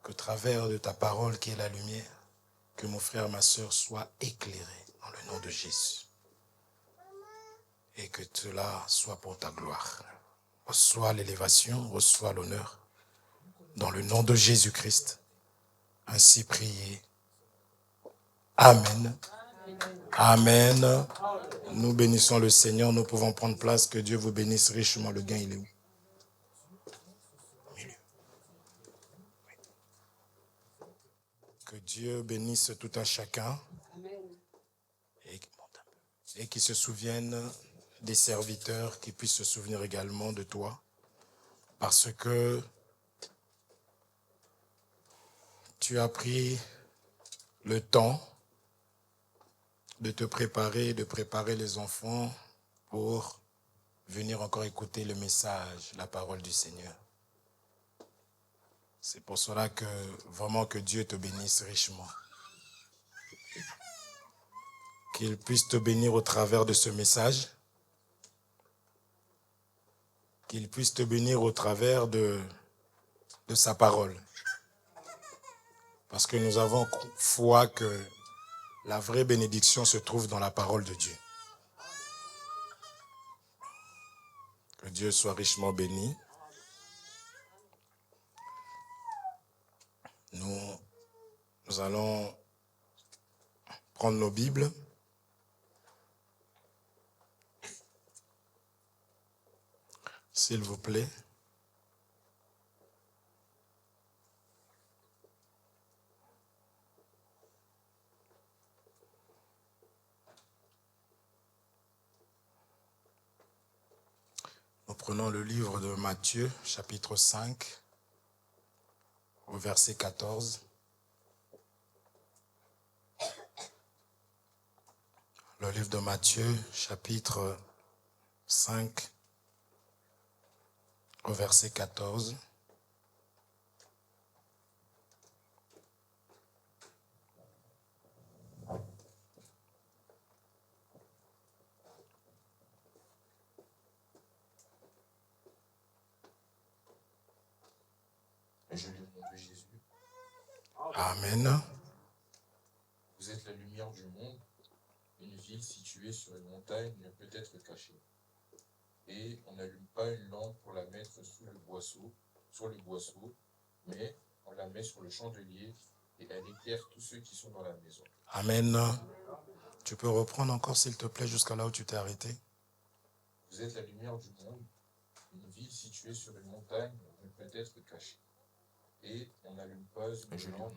qu'au travers de ta parole qui est la lumière, que mon frère, ma soeur soient éclairés dans le nom de Jésus. Et que cela soit pour ta gloire. Reçois l'élévation, reçois l'honneur. Dans le nom de Jésus-Christ. Ainsi prié. Amen. Amen. Nous bénissons le Seigneur. Nous pouvons prendre place. Que Dieu vous bénisse richement. Le gain, il est où? Que Dieu bénisse tout un chacun. Et qu'il se souvienne des serviteurs, qui puissent se souvenir également de toi. Parce que tu as pris le temps de te préparer, de préparer les enfants pour venir encore écouter le message, la parole du Seigneur. C'est pour cela que vraiment que Dieu te bénisse richement. Qu'il puisse te bénir au travers de ce message. Qu'il puisse te bénir au travers de sa parole. Parce que nous avons foi que la vraie bénédiction se trouve dans la parole de Dieu. Que Dieu soit richement béni. Nous allons prendre nos Bibles. S'il vous plaît. Nous prenons le livre de Matthieu, chapitre 5, au verset 14. Le livre de Matthieu, chapitre 5, au verset 14. Je lis au nom de Jésus. Amen. Vous êtes la lumière du monde. Une ville située sur une montagne ne peut être cachée. Et on n'allume pas une lampe pour la mettre sur le boisseau, mais on la met sur le chandelier et elle éclaire tous ceux qui sont dans la maison. Amen. Tu peux reprendre encore, s'il te plaît, jusqu'à là où tu t'es arrêté. Vous êtes la lumière du monde. Une ville située sur une montagne ne peut être cachée. Et on n'allume pas une lampe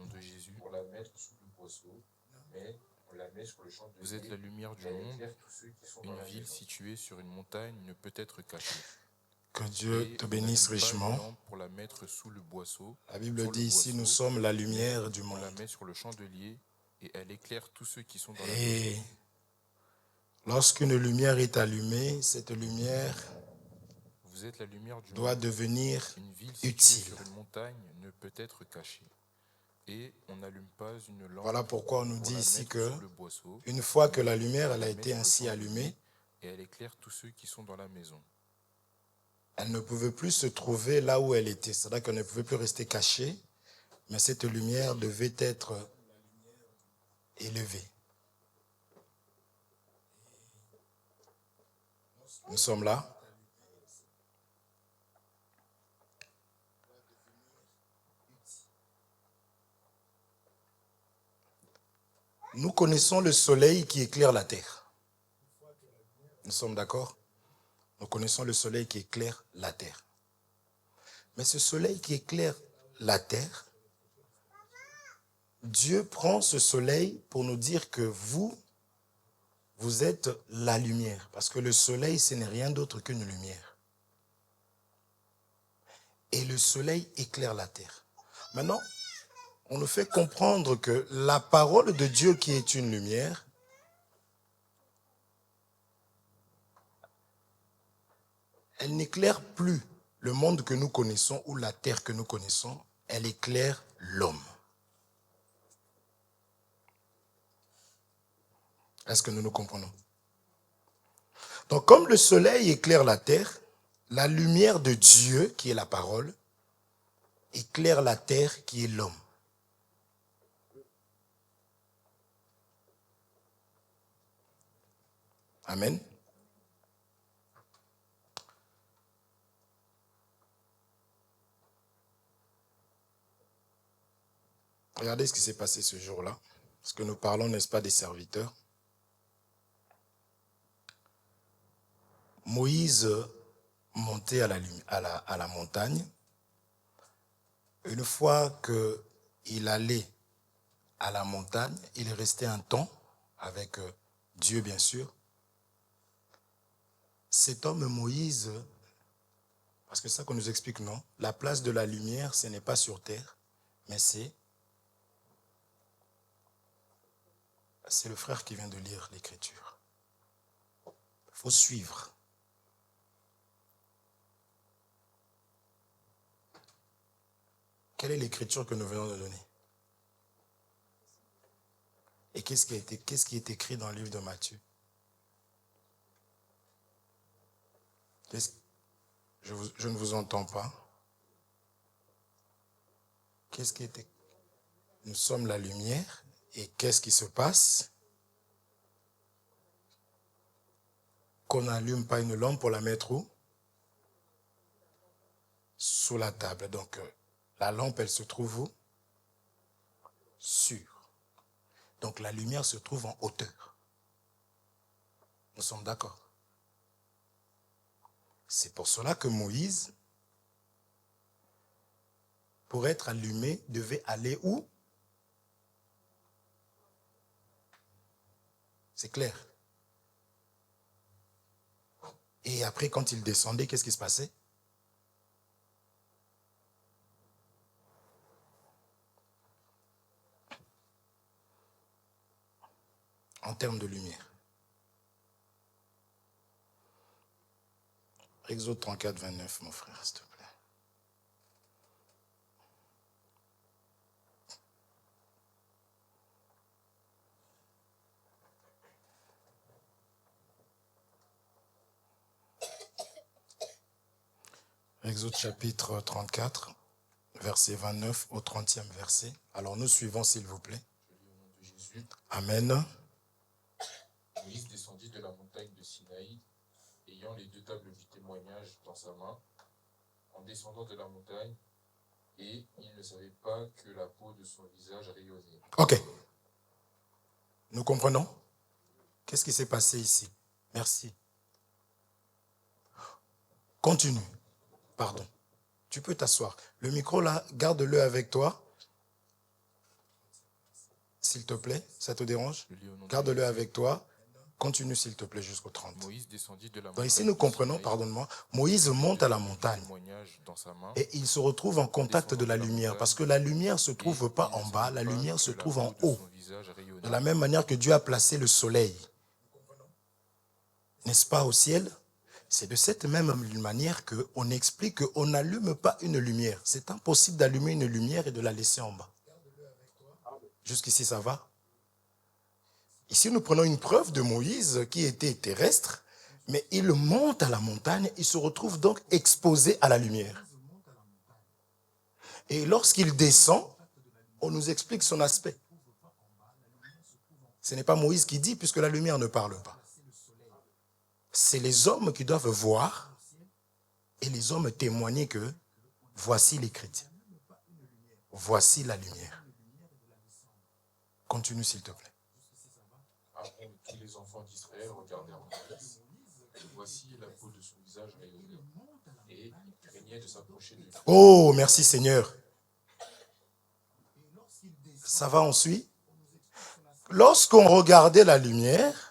pour la mettre sous le boisseau, mais on la met sur le chandelier. Vous êtes la lumière du monde. Une ville située sur une montagne ne peut être cachée. Que Dieu te bénisse richement. Pour la mettre sous le boisseau. La Bible dit ici, nous sommes la lumière du monde. On la met sur le chandelier et elle éclaire tous ceux qui sont dans la maison. Et lorsqu'une lumière est allumée, cette lumière Vous êtes la lumière du doit monde. devenir Une ville située utile. sur une montagne ne peut être cachée. Et on n'allume pas une lampe. Voilà pourquoi on nous pour dit la ici mettre que sous le boisseau, une fois que la lumière elle a on la été met ainsi sur le chandelier allumée, et elle éclaire tous ceux qui sont dans la maison. elle ne pouvait plus se trouver là où elle était. C'est-à-dire qu'elle ne pouvait plus rester cachée, mais cette lumière devait être élevée. Nous sommes là. Nous connaissons le soleil qui éclaire la terre. Nous sommes d'accord? Nous connaissons le soleil qui éclaire la terre. Mais ce soleil qui éclaire la terre, Dieu prend ce soleil pour nous dire que vous êtes la lumière. Parce que le soleil, ce n'est rien d'autre qu'une lumière. Et le soleil éclaire la terre. Maintenant, on nous fait comprendre que la parole de Dieu qui est une lumière, elle n'éclaire plus le monde que nous connaissons ou la terre que nous connaissons, elle éclaire l'homme. Est-ce que nous nous comprenons? Donc, comme le soleil éclaire la terre, la lumière de Dieu, qui est la parole, éclaire la terre qui est l'homme. Amen. Regardez ce qui s'est passé ce jour-là. Parce que nous parlons, n'est-ce pas, des serviteurs. Moïse montait à la montagne. Une fois qu'il allait à la montagne, il restait un temps avec Dieu, bien sûr. Cet homme Moïse, parce que c'est ça qu'on nous explique, non? La place de la lumière, ce n'est pas sur terre, mais c'est le frère qui vient de lire l'écriture. Il faut suivre. Quelle est l'écriture que nous venons de donner? Et qu'est-ce qui est écrit dans le livre de Matthieu? Je ne vous entends pas. Qu'est-ce qui est écrit? Nous sommes la lumière. Et qu'est-ce qui se passe? Qu'on n'allume pas une lampe pour la mettre où? Sous la table. Donc, la lampe, elle se trouve où? Sur. Donc, la lumière se trouve en hauteur. Nous sommes d'accord. C'est pour cela que Moïse, pour être allumé, devait aller où? C'est clair. Et après, quand il descendait, qu'est-ce qui se passait? En termes de lumière. Exode 34, 29, mon frère, s'il te plaît. Exode chapitre 34, verset 29 au 30e verset. Alors nous suivons, s'il vous plaît. Je lis au nom de Jésus. Amen. Moïse descendit de la montagne de Sinaï, ayant les 2 tables du témoignage dans sa main, en descendant de la montagne, et il ne savait pas que la peau de son visage rayonnait. Ok. Nous comprenons? Qu'est-ce qui s'est passé ici? Merci. Continue. Pardon. Tu peux t'asseoir. Le micro là, garde-le avec toi. S'il te plaît, ça te dérange? Garde-le avec toi. Continue s'il te plaît jusqu'au 30. Moïse descendit de la montagne. Donc ici nous comprenons, pardonne-moi, Moïse monte à la montagne et il se retrouve en contact de la lumière parce que la lumière ne se trouve pas en bas, la lumière se trouve en haut. De la même manière que Dieu a placé le soleil, n'est-ce pas, au ciel? C'est de cette même manière qu'on explique qu'on n'allume pas une lumière. C'est impossible d'allumer une lumière et de la laisser en bas. Jusqu'ici, ça va? Ici, nous prenons une preuve de Moïse qui était terrestre, mais il monte à la montagne, il se retrouve donc exposé à la lumière. Et lorsqu'il descend, on nous explique son aspect. Ce n'est pas Moïse qui dit, puisque la lumière ne parle pas. C'est les hommes qui doivent voir et les hommes témoigner que voici les chrétiens. Voici la lumière. Continue s'il te plaît. Après, tous les enfants d'Israël regardèrent Moïse. Voici la peau de son visage rayonnait, et il craignait de s'approcher de lui. Oh, merci Seigneur. Ça va, on suit? Lorsqu'on regardait la lumière,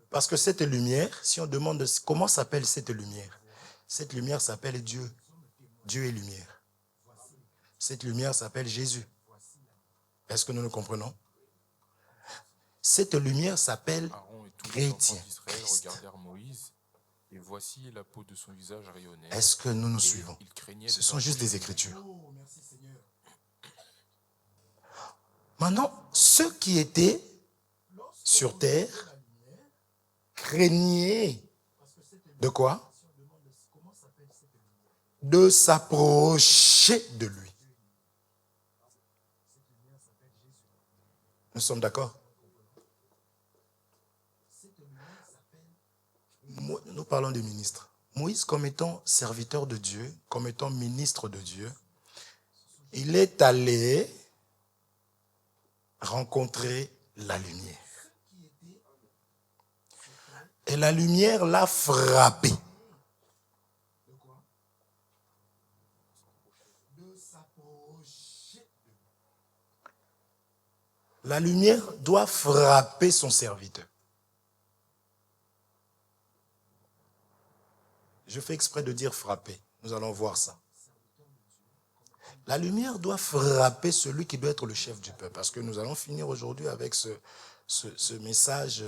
parce que cette lumière, si on demande comment s'appelle cette lumière s'appelle Dieu. Dieu est lumière. Cette lumière s'appelle Jésus. Est-ce que nous le comprenons? Cette lumière s'appelle chrétien. Christ. Et voici la peau de son visage rayonnait. Est-ce que nous nous suivons? Ce sont juste des écritures. Maintenant, ceux qui étaient sur terre craignaient de quoi? de s'approcher de lui. Nous sommes d'accord? Nous parlons des ministres. Moïse, comme étant serviteur de Dieu, comme étant ministre de Dieu, il est allé rencontrer la lumière. Et la lumière l'a frappé. La lumière doit frapper son serviteur. Je fais exprès de dire frapper. Nous allons voir ça. La lumière doit frapper celui qui doit être le chef du peuple. Parce que nous allons finir aujourd'hui avec ce message.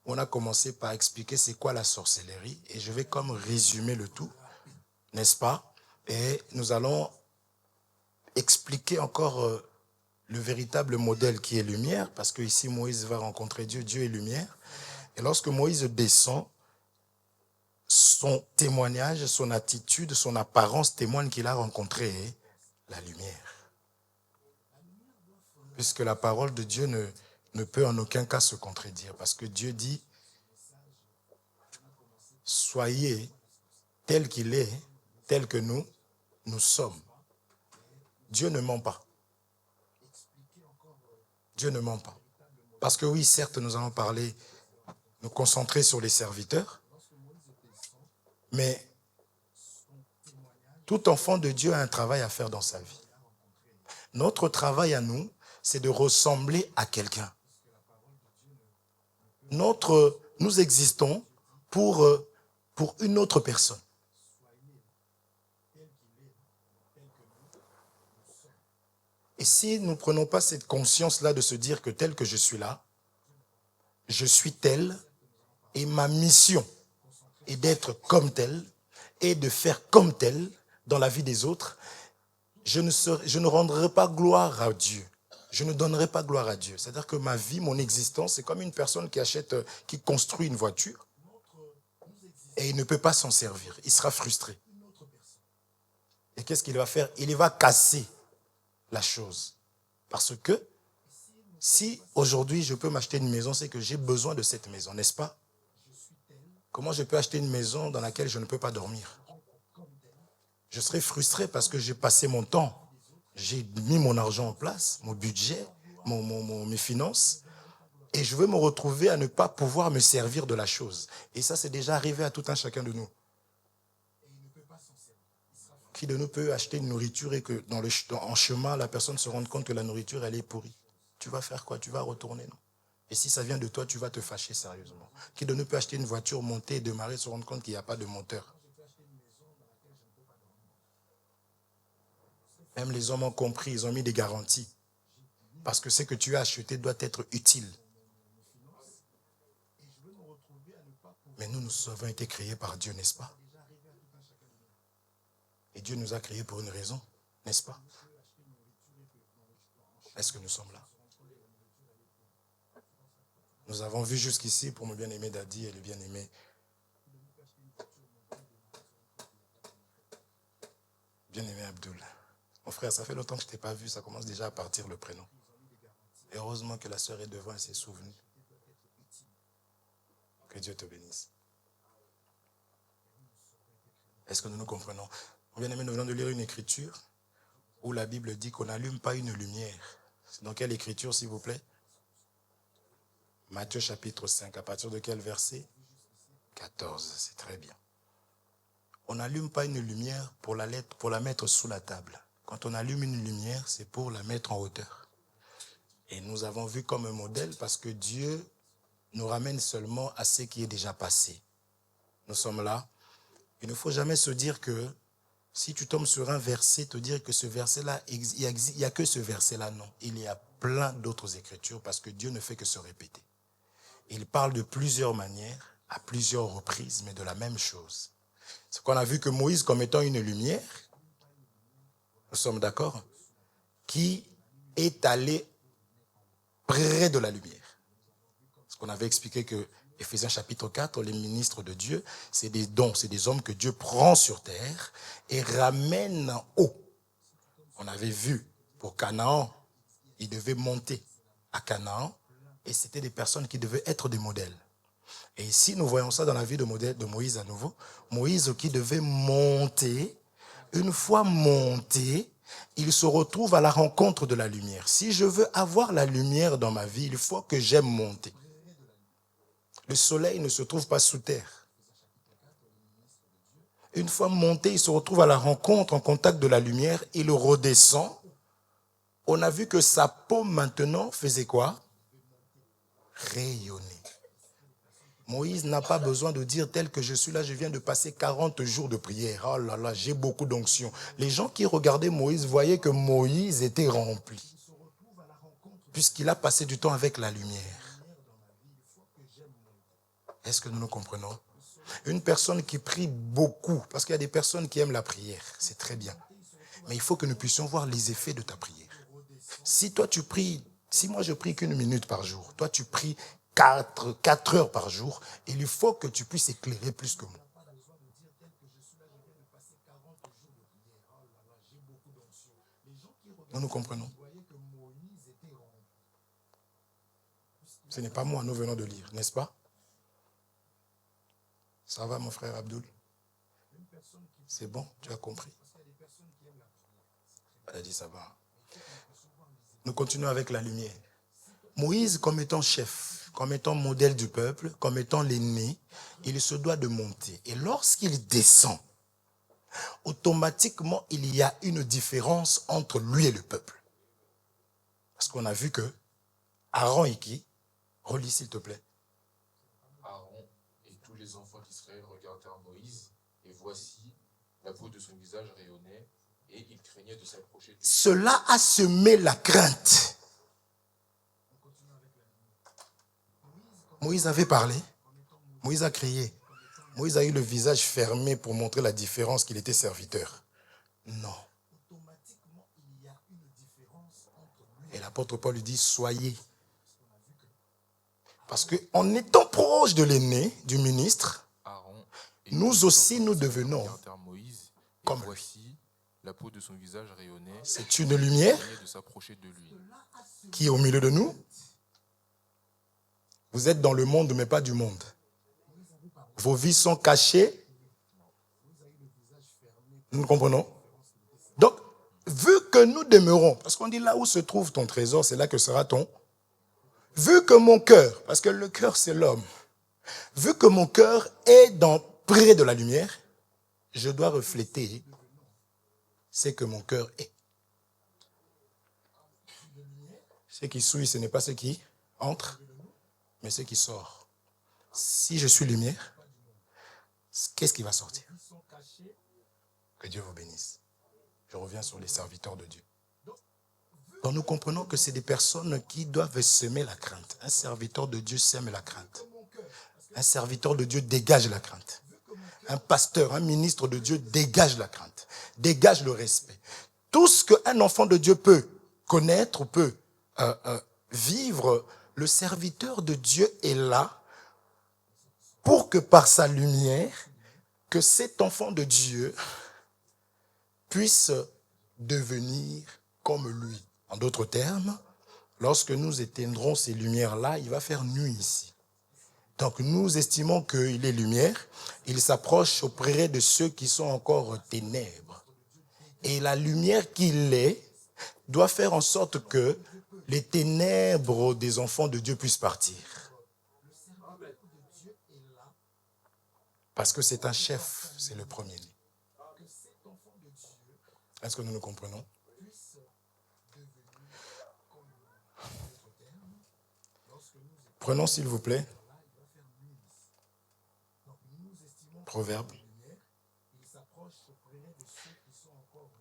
On a commencé par expliquer c'est quoi la sorcellerie. Et je vais comme résumer le tout. N'est-ce pas? Et nous allons expliquer encore le véritable modèle qui est lumière. Parce que ici Moïse va rencontrer Dieu. Dieu est lumière. Et lorsque Moïse descend, son témoignage, son attitude, son apparence témoigne qu'il a rencontré la lumière. Puisque la parole de Dieu ne peut en aucun cas se contredire. Parce que Dieu dit, soyez tel qu'il est, tel que nous sommes. Dieu ne ment pas. Dieu ne ment pas. Parce que oui, certes, nous allons parler, nous concentrer sur les serviteurs, mais tout enfant de Dieu a un travail à faire dans sa vie. Notre travail à nous, c'est de ressembler à quelqu'un. Nous existons pour une autre personne. Et si nous ne prenons pas cette conscience-là de se dire que tel que je suis là, je suis tel, et ma mission est d'être comme tel, et de faire comme tel dans la vie des autres, je ne rendrai pas gloire à Dieu. Je ne donnerai pas gloire à Dieu. C'est-à-dire que ma vie, mon existence, c'est comme une personne qui construit une voiture et il ne peut pas s'en servir. Il sera frustré. Et qu'est-ce qu'il va faire? Il va casser la chose. Parce que si aujourd'hui je peux m'acheter une maison, c'est que j'ai besoin de cette maison, n'est-ce pas? Comment je peux acheter une maison dans laquelle je ne peux pas dormir? Je serai frustré parce que j'ai passé mon temps, j'ai mis mon argent en place, mon budget, mes finances, et je veux me retrouver à ne pas pouvoir me servir de la chose. Et ça, c'est déjà arrivé à tout un chacun de nous. Qui de nous peut acheter une nourriture et que en chemin, la personne se rende compte que la nourriture, elle est pourrie? Tu vas faire quoi? Tu vas retourner, non? Et si ça vient de toi, tu vas te fâcher sérieusement. Qui de nous peut acheter une voiture, monter et démarrer, se rendre compte qu'il n'y a pas de moteur? Même les hommes ont compris, ils ont mis des garanties. Parce que ce que tu as acheté doit être utile. Mais nous avons été créés par Dieu, n'est-ce pas? Et Dieu nous a créés pour une raison, n'est-ce pas? Est-ce que nous sommes là? Nous avons vu jusqu'ici pour mon bien-aimé Dadi et le bien-aimé Abdul. Mon frère, ça fait longtemps que je ne t'ai pas vu, ça commence déjà à partir le prénom. Et heureusement que la sœur est devant et s'est souvenue. Que Dieu te bénisse. Est-ce que nous nous comprenons? Mon bien-aimé, nous venons de lire une écriture où la Bible dit qu'on n'allume pas une lumière. C'est dans quelle écriture, s'il vous plaît? Matthieu chapitre 5. À partir de quel verset? 14. C'est très bien. On n'allume pas une lumière pour la mettre sous la table. Quand on allume une lumière, c'est pour la mettre en hauteur. Et nous avons vu comme un modèle parce que Dieu nous ramène seulement à ce qui est déjà passé. Nous sommes là. Il ne faut jamais se dire que si tu tombes sur un verset, te dire que ce verset-là, il n'y a que ce verset-là. Non, il y a plein d'autres écritures parce que Dieu ne fait que se répéter. Il parle de plusieurs manières, à plusieurs reprises, mais de la même chose. C'est qu'on a vu que Moïse, comme étant une lumière, nous sommes d'accord, qui est allé près de la lumière. Parce qu'on avait expliqué que Éphésiens chapitre 4, les ministres de Dieu, c'est des dons, c'est des hommes que Dieu prend sur terre et ramène en haut. On avait vu pour Canaan, ils devaient monter à Canaan et c'était des personnes qui devaient être des modèles. Et ici, nous voyons ça dans la vie de Moïse à nouveau. Moïse qui devait monter, une fois monté, il se retrouve à la rencontre de la lumière. Si je veux avoir la lumière dans ma vie, il faut que j'aime monter. Le soleil ne se trouve pas sous terre. Une fois monté, il se retrouve à la rencontre, en contact de la lumière, il redescend. On a vu que sa peau maintenant faisait quoi? Rayonner. Moïse n'a pas besoin de dire tel que je suis là, je viens de passer 40 jours de prière. Oh là là, j'ai beaucoup d'onction. Les gens qui regardaient Moïse voyaient que Moïse était rempli. Puisqu'il a passé du temps avec la lumière. Est-ce que nous nous comprenons? Une personne qui prie beaucoup, parce qu'il y a des personnes qui aiment la prière, c'est très bien. Mais il faut que nous puissions voir les effets de ta prière. Si toi tu pries, si moi je prie qu'1 minute par jour, toi tu pries 4 heures par jour, il faut que tu puisses éclairer plus que moi. Nous comprenons. Ce n'est pas moi, nous venons de lire, n'est-ce pas? Ça va mon frère Abdoul? C'est bon, tu as compris? Elle a dit ça va. Nous continuons avec la lumière. Moïse, comme étant chef, comme étant modèle du peuple, comme étant l'aîné, il se doit de monter. Et lorsqu'il descend, automatiquement, il y a une différence entre lui et le peuple. Parce qu'on a vu que Aaron et qui? Relis s'il te plaît. Aaron et tous les enfants d'Israël regardèrent Moïse, et voici, la peau de son visage rayonnait, et il craignait de s'approcher de lui. Cela a semé la crainte. Moïse avait parlé, Moïse a crié, Moïse a eu le visage fermé pour montrer la différence qu'il était serviteur. Non. Et l'apôtre Paul lui dit, soyez. Parce qu'en étant proche de l'aîné, du ministre, nous aussi nous devenons comme lui. La peau de son visage rayonnait. C'est une lumière qui est au milieu de nous. Vous êtes dans le monde, mais pas du monde. Vos vies sont cachées. Nous comprenons? Donc, vu que nous demeurons, parce qu'on dit là où se trouve ton trésor, c'est là que sera ton. Vu que mon cœur, parce que le cœur c'est l'homme, vu que mon cœur est près de la lumière, je dois refléter ce que mon cœur est. Ce qui souille, ce n'est pas ce qui entre, mais ce qui sort. Si je suis lumière, qu'est-ce qui va sortir? Que Dieu vous bénisse. Je reviens sur les serviteurs de Dieu. Donc nous comprenons que c'est des personnes qui doivent semer la crainte. Un serviteur de Dieu sème la crainte. Un serviteur de Dieu dégage la crainte. Un pasteur, un ministre de Dieu dégage la crainte, dégage le respect. Tout ce qu'un enfant de Dieu peut connaître, peut vivre, le serviteur de Dieu est là pour que par sa lumière, que cet enfant de Dieu puisse devenir comme lui. En d'autres termes, lorsque nous éteindrons ces lumières-là, il va faire nuit ici. Donc nous estimons qu'il est lumière, il s'approche auprès de ceux qui sont encore ténèbres. Et la lumière qu'il est doit faire en sorte que les ténèbres des enfants de Dieu puissent partir. Parce que c'est un chef, c'est le premier-né. Est-ce que nous nous comprenons? Prenons s'il vous plaît Proverbe,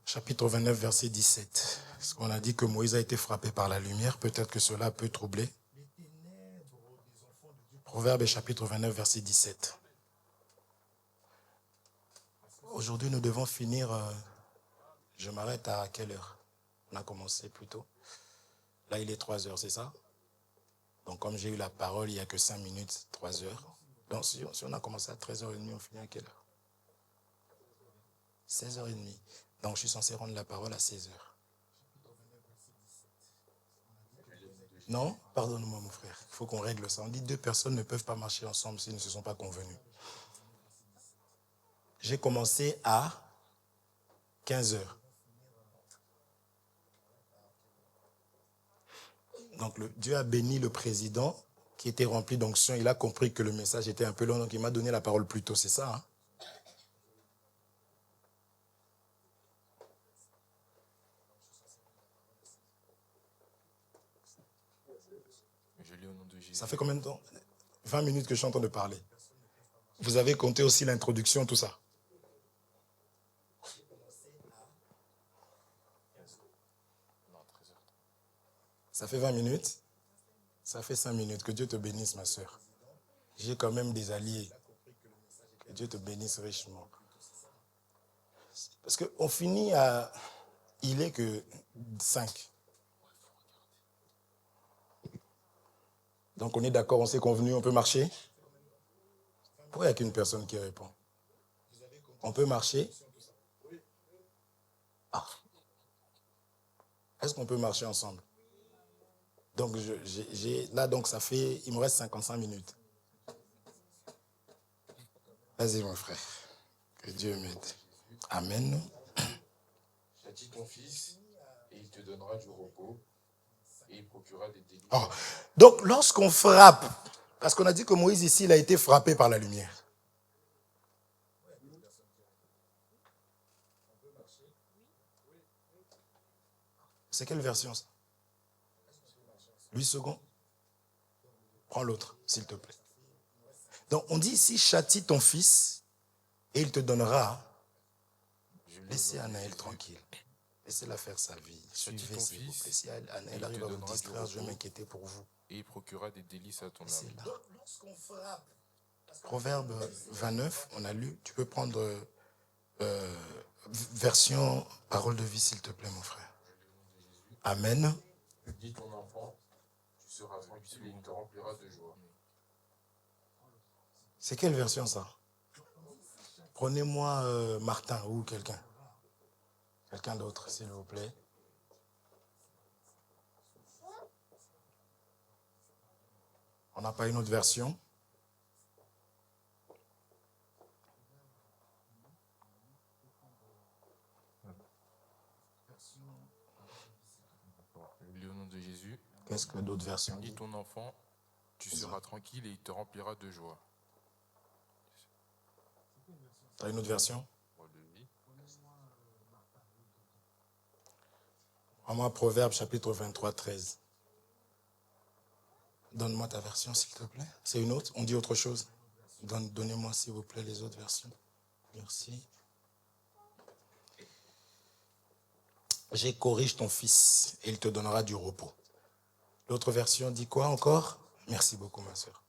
chapitre 29, verset 17. Parce qu'on a dit que Moïse a été frappé par la lumière, peut-être que cela peut troubler. Proverbe, chapitre 29, verset 17. Aujourd'hui, nous devons finir. Je m'arrête à quelle heure? On a commencé plus tôt. Là, il est 3 heures, c'est ça? Donc, comme j'ai eu la parole, il n'y a que 5 minutes, 3 heures. Donc, si on a commencé à 13h30, on finit à quelle heure? 16h30. Donc, je suis censé rendre la parole à 16h. Non, pardonne-moi mon frère, il faut qu'on règle ça. On dit 2 personnes ne peuvent pas marcher ensemble s'ils ne se sont pas convenus. J'ai commencé à 15h. Donc Dieu a béni le président qui était rempli d'onction. Il a compris que le message était un peu long, donc il m'a donné la parole plus tôt, c'est ça, hein? Je lis au nom de Jésus. Ça fait combien de temps? 20 minutes que je suis en train de parler. Vous avez compté aussi l'introduction, tout ça? Ça fait 20 minutes? Ça fait 5 minutes. Que Dieu te bénisse, ma soeur. J'ai quand même des alliés. Que Dieu te bénisse richement. Parce qu'on finit à... Il est que 5. Donc on est d'accord, on s'est convenu, on peut marcher? Pourquoi il n'y a qu'une personne qui répond? On peut marcher? Ah. Est-ce qu'on peut marcher ensemble? Donc là, donc ça fait... Il me reste 55 minutes. Vas-y mon frère. Que Dieu m'aide. Amen. Châtie ton fils, et il te donnera du repos, et il procurera des délices. Oh. Donc, lorsqu'on frappe, parce qu'on a dit que Moïse ici, il a été frappé par la lumière. C'est quelle version ça? 8 secondes. Prends l'autre, s'il te plaît. Donc, on dit ici, châtie ton fils, et il te donnera. Laissez Anaël tranquille. Laissez-la faire sa vie. Suivez, s'il vous plaît. Si Anaël arrive à vous distraire, je vais m'inquiéter pour vous. Et il procurera des délices à ton âme. Lorsqu'on frappe. Proverbe 29, on a lu. Tu peux prendre version parole de vie, s'il te plaît, mon frère. Amen. Dis ton enfant, tu seras tranquille et il te remplira de joie. C'est quelle version ça? Prenez-moi Martin ou quelqu'un. Quelqu'un d'autre, s'il vous plaît. On n'a pas une autre version? Je lis au nom de Jésus. Qu'est-ce que d'autres versions disent? Dis ton enfant, tu seras tranquille et il te remplira de joie. T'as une autre version? Prends-moi Proverbe chapitre 23, 13. Donne-moi ta version, s'il te plaît. C'est une autre? On dit autre chose? Donnez-moi, s'il vous plaît, les autres versions. Merci. J'ai corrige ton fils et il te donnera du repos. L'autre version dit quoi encore? Merci beaucoup, ma soeur.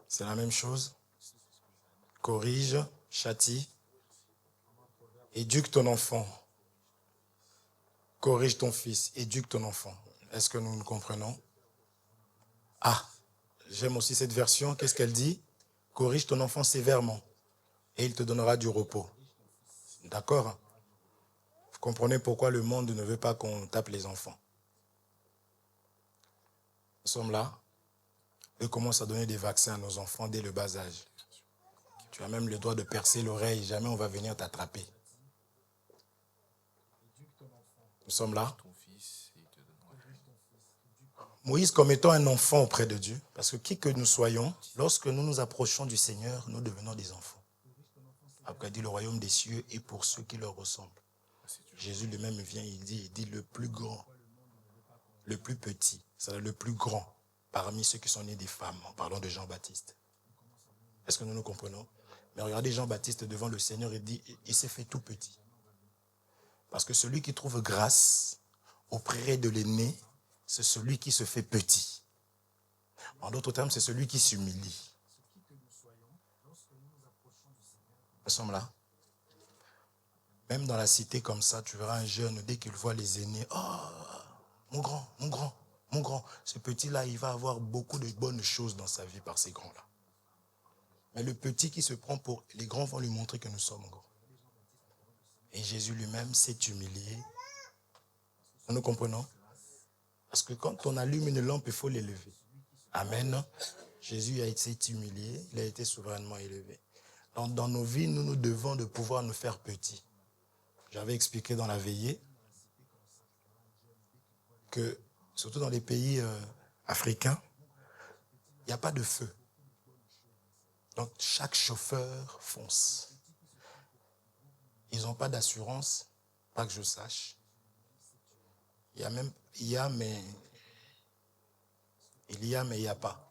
C'est la même chose. Corrige, châtie, éduque ton enfant. Corrige ton fils, éduque ton enfant. Est-ce que nous nous comprenons? Ah, j'aime aussi cette version. Qu'est-ce qu'elle dit? Corrige ton enfant sévèrement et il te donnera du repos. D'accord? Vous comprenez pourquoi le monde ne veut pas qu'on tape les enfants? Nous sommes là. Eux commencent à donner des vaccins à nos enfants dès le bas âge. Tu as même le droit de percer l'oreille. Jamais on va venir t'attraper. Nous sommes là. Moïse comme étant un enfant auprès de Dieu. Parce que qui que nous soyons, lorsque nous nous approchons du Seigneur, nous devenons des enfants. Après, il dit le royaume des cieux est pour ceux qui leur ressemblent. Jésus lui-même vient, il dit le plus grand, le plus petit, c'est le plus grand parmi ceux qui sont nés des femmes, en parlant de Jean-Baptiste. Est-ce que nous nous comprenons? Mais regardez Jean-Baptiste devant le Seigneur et dit, il s'est fait tout petit. Parce que celui qui trouve grâce auprès de l'aîné, c'est celui qui se fait petit. En d'autres termes, c'est celui qui s'humilie. Nous sommes là. Même dans la cité comme ça, tu verras un jeune, dès qu'il voit les aînés, oh, mon grand, mon grand, mon grand. Ce petit-là, il va avoir beaucoup de bonnes choses dans sa vie par ces grands-là. Mais le petit qui se prend pour... Les grands vont lui montrer que nous sommes grands. Et Jésus lui-même s'est humilié. Nous comprenons? Parce que quand on allume une lampe, il faut l'élever. Amen. Jésus a été humilié, il a été souverainement élevé. Donc, dans nos vies, nous devons de pouvoir nous faire petits. J'avais expliqué dans la veillée que, surtout dans les pays africains, il n'y a pas de feu. Donc, chaque chauffeur fonce. Ils n'ont pas d'assurance, pas que je sache. Il y a, mais il n'y a pas.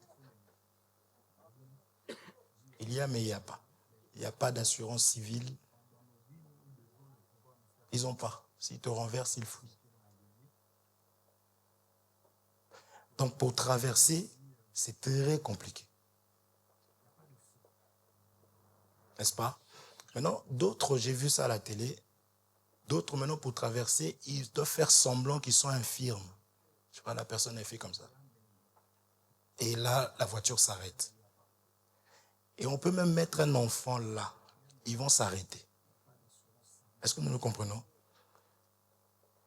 Il y a, mais il n'y a pas. Il n'y a pas d'assurance civile. Ils n'ont pas. S'ils te renversent, ils fuient. Donc, pour traverser, c'est très compliqué. N'est-ce pas? Maintenant, d'autres, j'ai vu ça à la télé, d'autres, maintenant, pour traverser, ils doivent faire semblant qu'ils sont infirmes. Je ne sais pas, la personne est fait comme ça. Et là, la voiture s'arrête. Et on peut même mettre un enfant là. Ils vont s'arrêter. Est-ce que nous le comprenons?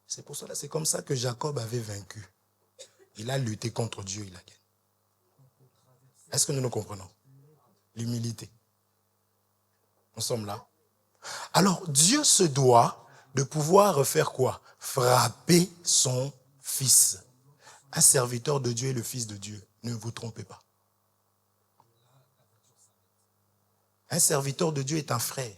C'est pour cela, c'est comme ça que Jacob avait vaincu. Il a lutté contre Dieu, il a gagné. Est-ce que nous le comprenons? L'humilité. Nous sommes là. Alors, Dieu se doit de pouvoir faire quoi? Frapper son fils. Un serviteur de Dieu est le fils de Dieu. Ne vous trompez pas. Un serviteur de Dieu est un frère.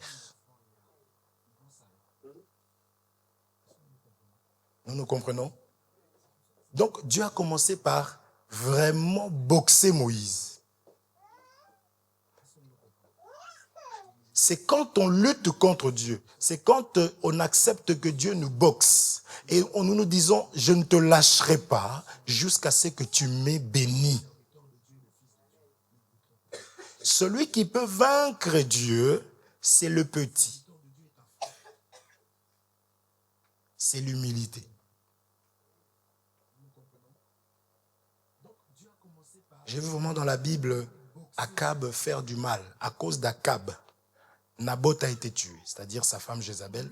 Nous comprenons? Donc, Dieu a commencé par vraiment boxer Moïse. C'est quand on lutte contre Dieu, c'est quand on accepte que Dieu nous boxe et nous disons, je ne te lâcherai pas jusqu'à ce que tu m'aies béni. Celui qui peut vaincre Dieu, c'est le petit. C'est l'humilité. J'ai vu vraiment dans la Bible Akab faire du mal. À cause d'Akab, Naboth a été tué, c'est-à-dire sa femme Jézabel.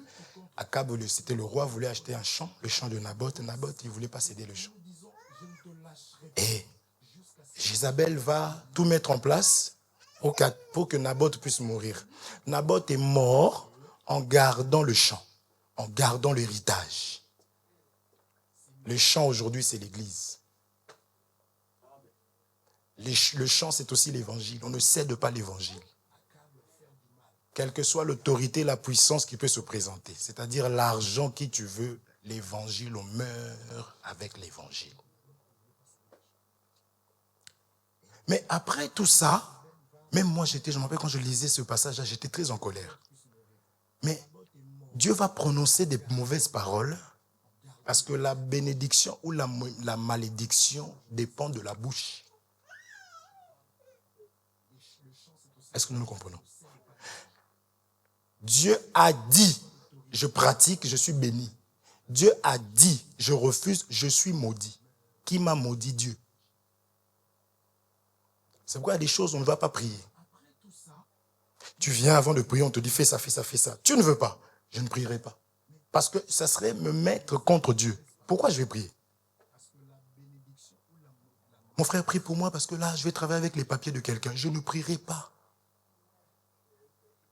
Akab, c'était le roi, voulait acheter un champ, le champ de Naboth. Naboth, il ne voulait pas céder le champ. Et Jézabel va tout mettre en place pour que Naboth puisse mourir. Naboth est mort en gardant le champ, en gardant l'héritage. Le champ aujourd'hui, c'est l'Église. Le champ, c'est aussi l'évangile. On ne cède pas l'évangile. Quelle que soit l'autorité, la puissance qui peut se présenter, c'est-à-dire l'argent qui tu veux, l'évangile, on meurt avec l'évangile. Mais après tout ça, même moi, je me rappelle quand je lisais ce passage-là, j'étais très en colère. Mais Dieu va prononcer des mauvaises paroles parce que la bénédiction ou la malédiction dépend de la bouche. Est-ce que nous le comprenons? Dieu a dit, je pratique, je suis béni. Dieu a dit, je refuse, je suis maudit. Qui m'a maudit? Dieu. C'est pourquoi il y a des choses, on ne va pas prier. Tu viens avant de prier, on te dit fais ça, fais ça, fais ça. Tu ne veux pas, je ne prierai pas. Parce que ça serait me mettre contre Dieu. Pourquoi je vais prier? Mon frère prie pour moi parce que là, je vais travailler avec les papiers de quelqu'un. Je ne prierai pas.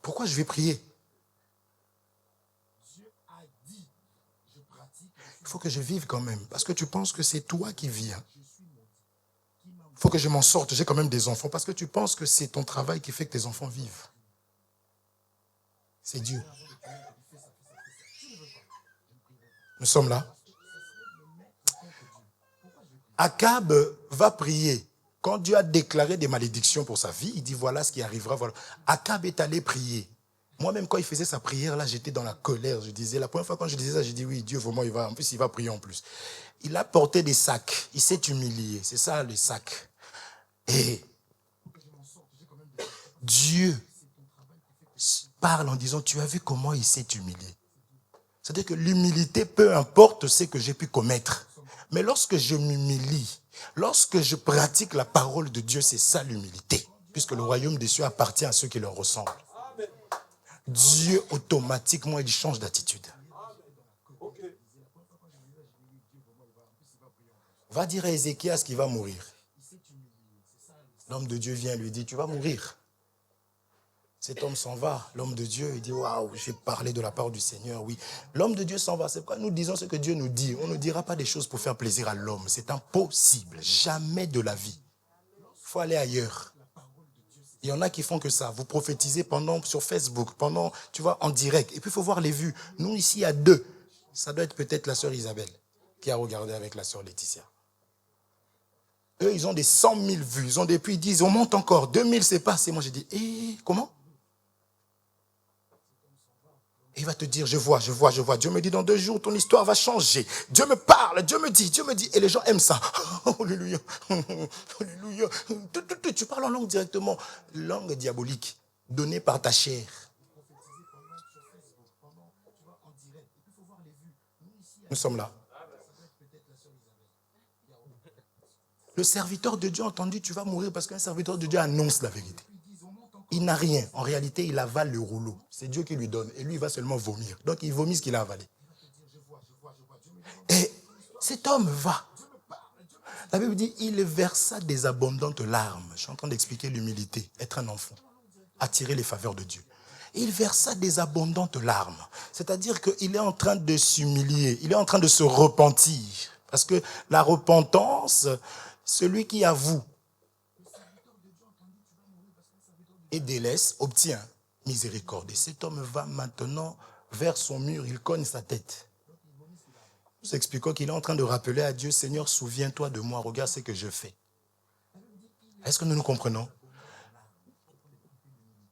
Pourquoi je vais prier? Il faut que je vive quand même. Parce que tu penses que c'est toi qui viens. Il faut que je m'en sorte. J'ai quand même des enfants. Parce que tu penses que c'est ton travail qui fait que tes enfants vivent. C'est Dieu. Nous sommes là. Akab va prier. Quand Dieu a déclaré des malédictions pour sa vie, il dit voilà ce qui arrivera. Voilà. Akab est allé prier. Moi-même, quand il faisait sa prière, là, j'étais dans la colère. Je disais, la première fois quand je disais ça, j'ai dit oui, Dieu, vraiment, en plus, il va prier en plus. Il a porté des sacs. Il s'est humilié. C'est ça, les sacs. Et Dieu parle en disant, tu as vu comment il s'est humilié. C'est-à-dire que l'humilité, peu importe ce que j'ai pu commettre. Mais lorsque je m'humilie, lorsque je pratique la parole de Dieu, c'est ça l'humilité. Puisque le royaume des cieux appartient à ceux qui leur ressemblent. Dieu, automatiquement, il change d'attitude. Va dire à Ézéchias qu'il va mourir. L'homme de Dieu vient lui dire, tu vas mourir. Cet homme s'en va. L'homme de Dieu, il dit, waouh, j'ai parlé de la part du Seigneur, oui. L'homme de Dieu s'en va. C'est pourquoi nous disons ce que Dieu nous dit. On ne dira pas des choses pour faire plaisir à l'homme. C'est impossible. Jamais de la vie. Il faut aller ailleurs. Il y en a qui font que ça. Vous prophétisez sur Facebook, en direct. Et puis, il faut voir les vues. Nous, ici, il y a 2. Ça doit être peut-être la sœur Isabelle qui a regardé avec la sœur Laetitia. Eux, ils ont des 100 000 vues. Ils disent, on monte encore. 2000, c'est pas assez. Moi, j'ai dit, comment? Et il va te dire, je vois. Dieu me dit, dans 2 jours, ton histoire va changer. Dieu me parle, Dieu me dit. Et les gens aiment ça. Alléluia. Alléluia. Tu parles en langue directement. Langue diabolique, donnée par ta chair. Nous sommes là. Le serviteur de Dieu a entendu, tu vas mourir parce qu'un serviteur de Dieu annonce la vérité. Il n'a rien. En réalité, il avale le rouleau. C'est Dieu qui lui donne. Et lui, il va seulement vomir. Donc, il vomit ce qu'il a avalé. Et cet homme va. La Bible dit, il versa des abondantes larmes. Je suis en train d'expliquer l'humilité, être un enfant, attirer les faveurs de Dieu. Il versa des abondantes larmes. C'est-à-dire qu'il est en train de s'humilier. Il est en train de se repentir. Parce que la repentance, celui qui avoue et délaisse, obtient miséricorde. Et cet homme va maintenant vers son mur, il cogne sa tête. Nous expliquons qu'il est en train de rappeler à Dieu, Seigneur, souviens-toi de moi, regarde ce que je fais. Est-ce que nous nous comprenons?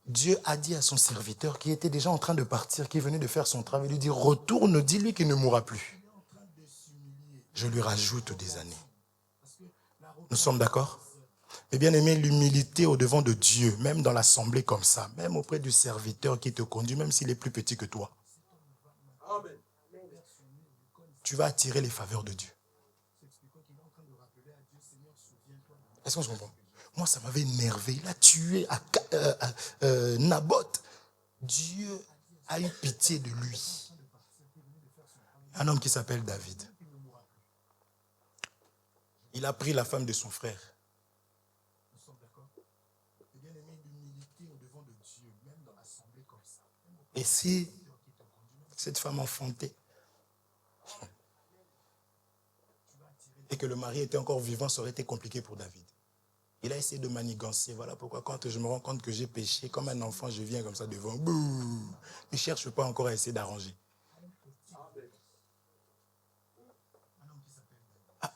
Dieu a dit à son serviteur qui était déjà en train de partir, qui venait de faire son travail, il lui dit, retourne, dis-lui qu'il ne mourra plus. Je lui rajoute des années. Nous sommes d'accord? Mais bien aimé, l'humilité au devant de Dieu, même dans l'assemblée comme ça, même auprès du serviteur qui te conduit, même s'il est plus petit que toi, tu vas attirer les faveurs de Dieu. Est-ce qu'on se comprend? Moi, ça m'avait énervé. Il a tué Naboth. Dieu a eu pitié de lui. Un homme qui s'appelle David. Il a pris la femme de son frère. Et si cette femme enfantait et que le mari était encore vivant, ça aurait été compliqué pour David. Il a essayé de manigancer. Voilà pourquoi quand je me rends compte que j'ai péché, comme un enfant, je viens comme ça devant. Bouh, ne cherche pas encore à essayer d'arranger.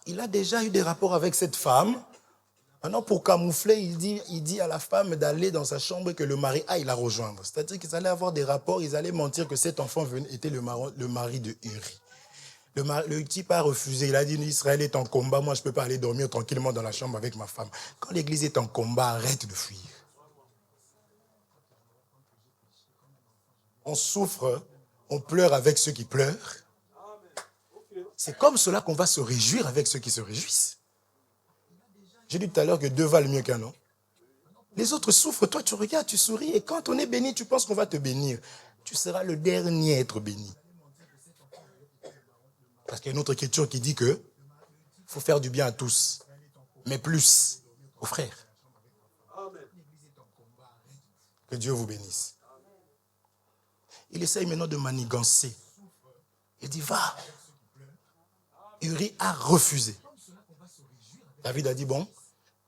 Il a déjà eu des rapports avec cette femme. Maintenant, pour camoufler, il dit à la femme d'aller dans sa chambre et que le mari aille la rejoindre. C'est-à-dire qu'ils allaient avoir des rapports, ils allaient mentir que cet enfant était le mari de Uri. Le type a refusé. Il a dit, Israël est en combat, moi je ne peux pas aller dormir tranquillement dans la chambre avec ma femme. Quand l'église est en combat, arrête de fuir. On souffre, on pleure avec ceux qui pleurent. C'est comme cela qu'on va se réjouir avec ceux qui se réjouissent. J'ai dit tout à l'heure que 2 valent mieux qu'un, non? Les autres souffrent, toi tu regardes, tu souris, et quand on est béni, tu penses qu'on va te bénir. Tu seras le dernier à être béni. Parce qu'il y a une autre écriture qui dit que faut faire du bien à tous, mais plus aux frères. Que Dieu vous bénisse. Il essaye maintenant de manigancer. Il dit, va. Uri a refusé. David a dit, bon,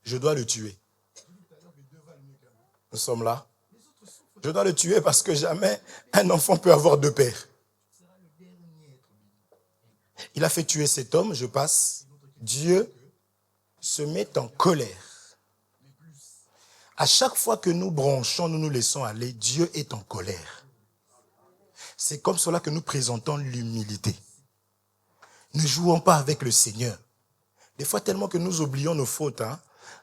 je dois le tuer. Nous sommes là. Je dois le tuer parce que jamais un enfant peut avoir 2 pères. Il a fait tuer cet homme, je passe. Dieu se met en colère. À chaque fois que nous bronchons, nous nous laissons aller, Dieu est en colère. C'est comme cela que nous présentons l'humilité. Ne jouons pas avec le Seigneur. Des fois, tellement que nous oublions nos fautes,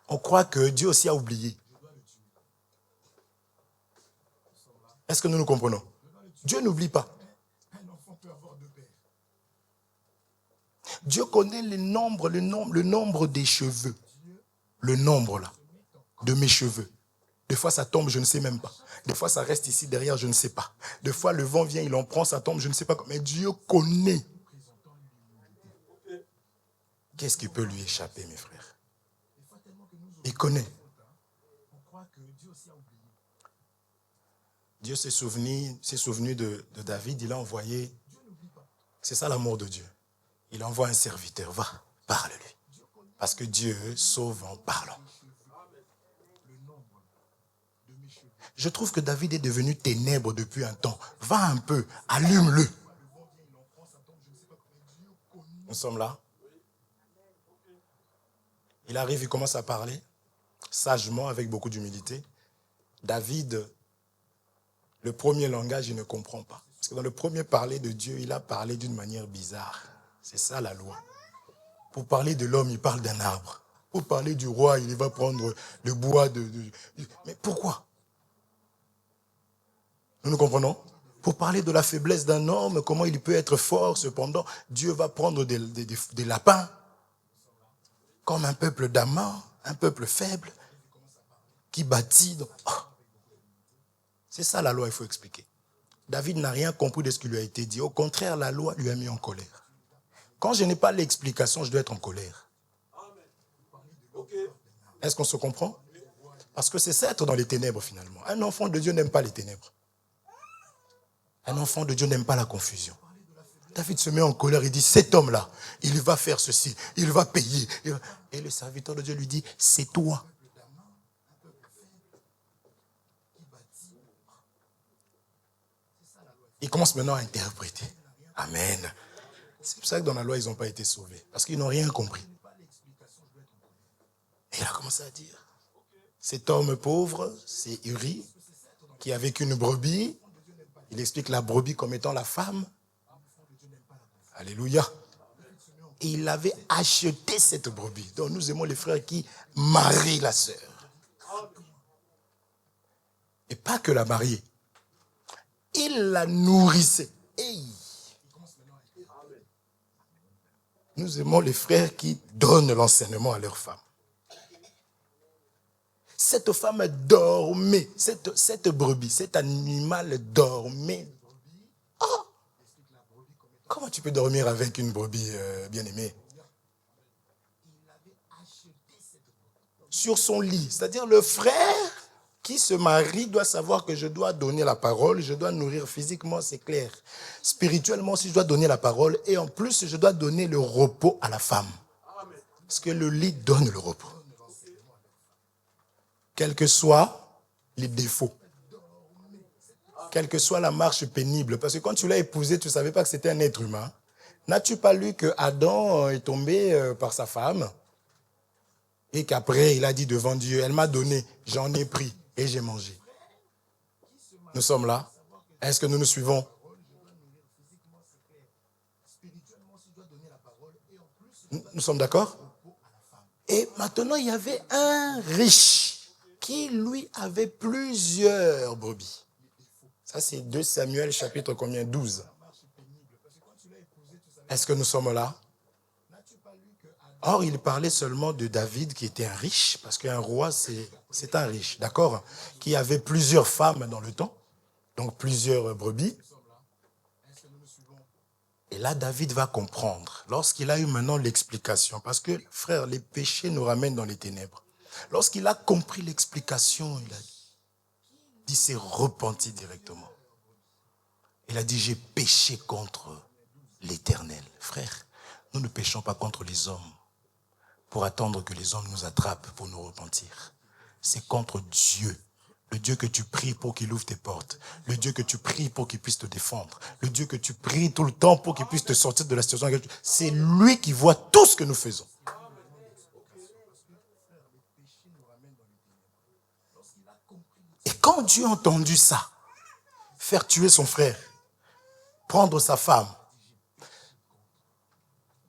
on croit que Dieu aussi a oublié. Est-ce que nous nous comprenons? Dieu n'oublie pas. Dieu connaît le nombre des cheveux. Le nombre là, de mes cheveux. Des fois ça tombe, je ne sais même pas. Des fois ça reste ici derrière, je ne sais pas. Des fois le vent vient, il en prend, ça tombe, je ne sais pas. Mais Dieu connaît. Qu'est-ce qui peut lui échapper, mes frères? Il connaît. Dieu s'est souvenu de David, il a envoyé. C'est ça l'amour de Dieu. Il envoie un serviteur, va, parle-lui. Parce que Dieu sauve en parlant. Je trouve que David est devenu ténèbre depuis un temps. Va un peu, allume-le. Nous sommes là. Il arrive, il commence à parler, sagement, avec beaucoup d'humilité. David, le premier langage, il ne comprend pas. Parce que dans le premier parler de Dieu, il a parlé d'une manière bizarre. C'est ça la loi. Pour parler de l'homme, il parle d'un arbre. Pour parler du roi, il va prendre le bois de... Mais pourquoi? Nous comprenons? Pour parler de la faiblesse d'un homme, comment il peut être fort, cependant, Dieu va prendre des lapins, comme un peuple d'amants, un peuple faible, qui bâtit. Oh. C'est ça la loi, il faut expliquer. David n'a rien compris de ce qui lui a été dit. Au contraire, la loi lui a mis en colère. Quand je n'ai pas l'explication, je dois être en colère. Est-ce qu'on se comprend? Parce que c'est ça être dans les ténèbres finalement. Un enfant de Dieu n'aime pas les ténèbres. Un enfant de Dieu n'aime pas la confusion. David se met en colère, il dit, cet homme-là, il va faire ceci, il va payer. Et le serviteur de Dieu lui dit, c'est toi. Il commence maintenant à interpréter. Amen. C'est pour ça que dans la loi, ils n'ont pas été sauvés. Parce qu'ils n'ont rien compris. Et il a commencé à dire, cet homme pauvre, c'est Uri, qui a vécu une brebis. Il explique la brebis comme étant la femme. Alléluia. Et il avait acheté cette brebis. Donc nous aimons les frères qui marient la sœur. Et pas que la marier. Il la nourrissait. Hey. Nous aimons les frères qui donnent l'enseignement à leurs femmes. Cette femme dormait, cette brebis, cet animal dormait. Oh! Comment tu peux dormir avec une brebis bien-aimée? Sur son lit. C'est-à-dire le frère qui se marie doit savoir que je dois donner la parole, je dois nourrir physiquement, c'est clair. Spirituellement aussi, je dois donner la parole et en plus, je dois donner le repos à la femme. Parce que le lit donne le repos. Quels que soient les défauts, quelle que soit la marche pénible. Parce que quand tu l'as épousé, tu ne savais pas que c'était un être humain. N'as-tu pas lu que Adam est tombé par sa femme et qu'après, il a dit devant Dieu, elle m'a donné, j'en ai pris et j'ai mangé. Nous sommes là. Est-ce que nous nous suivons? Nous sommes d'accord? Et maintenant, il y avait un riche qui, lui, avait plusieurs brebis. Ça, c'est 2 Samuel, chapitre combien? 12. Est-ce que nous sommes là? Or, il parlait seulement de David, qui était un riche, parce qu'un roi, c'est un riche, d'accord? Qui avait plusieurs femmes dans le temps, donc plusieurs brebis. Et là, David va comprendre, lorsqu'il a eu maintenant l'explication, parce que, frère, les péchés nous ramènent dans les ténèbres. Lorsqu'il a compris l'explication, il s'est repenti directement. Il a dit, j'ai péché contre l'Éternel. Frère, nous ne péchons pas contre les hommes pour attendre que les hommes nous attrapent pour nous repentir. C'est contre Dieu. Le Dieu que tu pries pour qu'il ouvre tes portes. Le Dieu que tu pries pour qu'il puisse te défendre. Le Dieu que tu pries tout le temps pour qu'il puisse te sortir de la situation. C'est lui qui voit tout ce que nous faisons. Et quand Dieu a entendu ça, faire tuer son frère, prendre sa femme,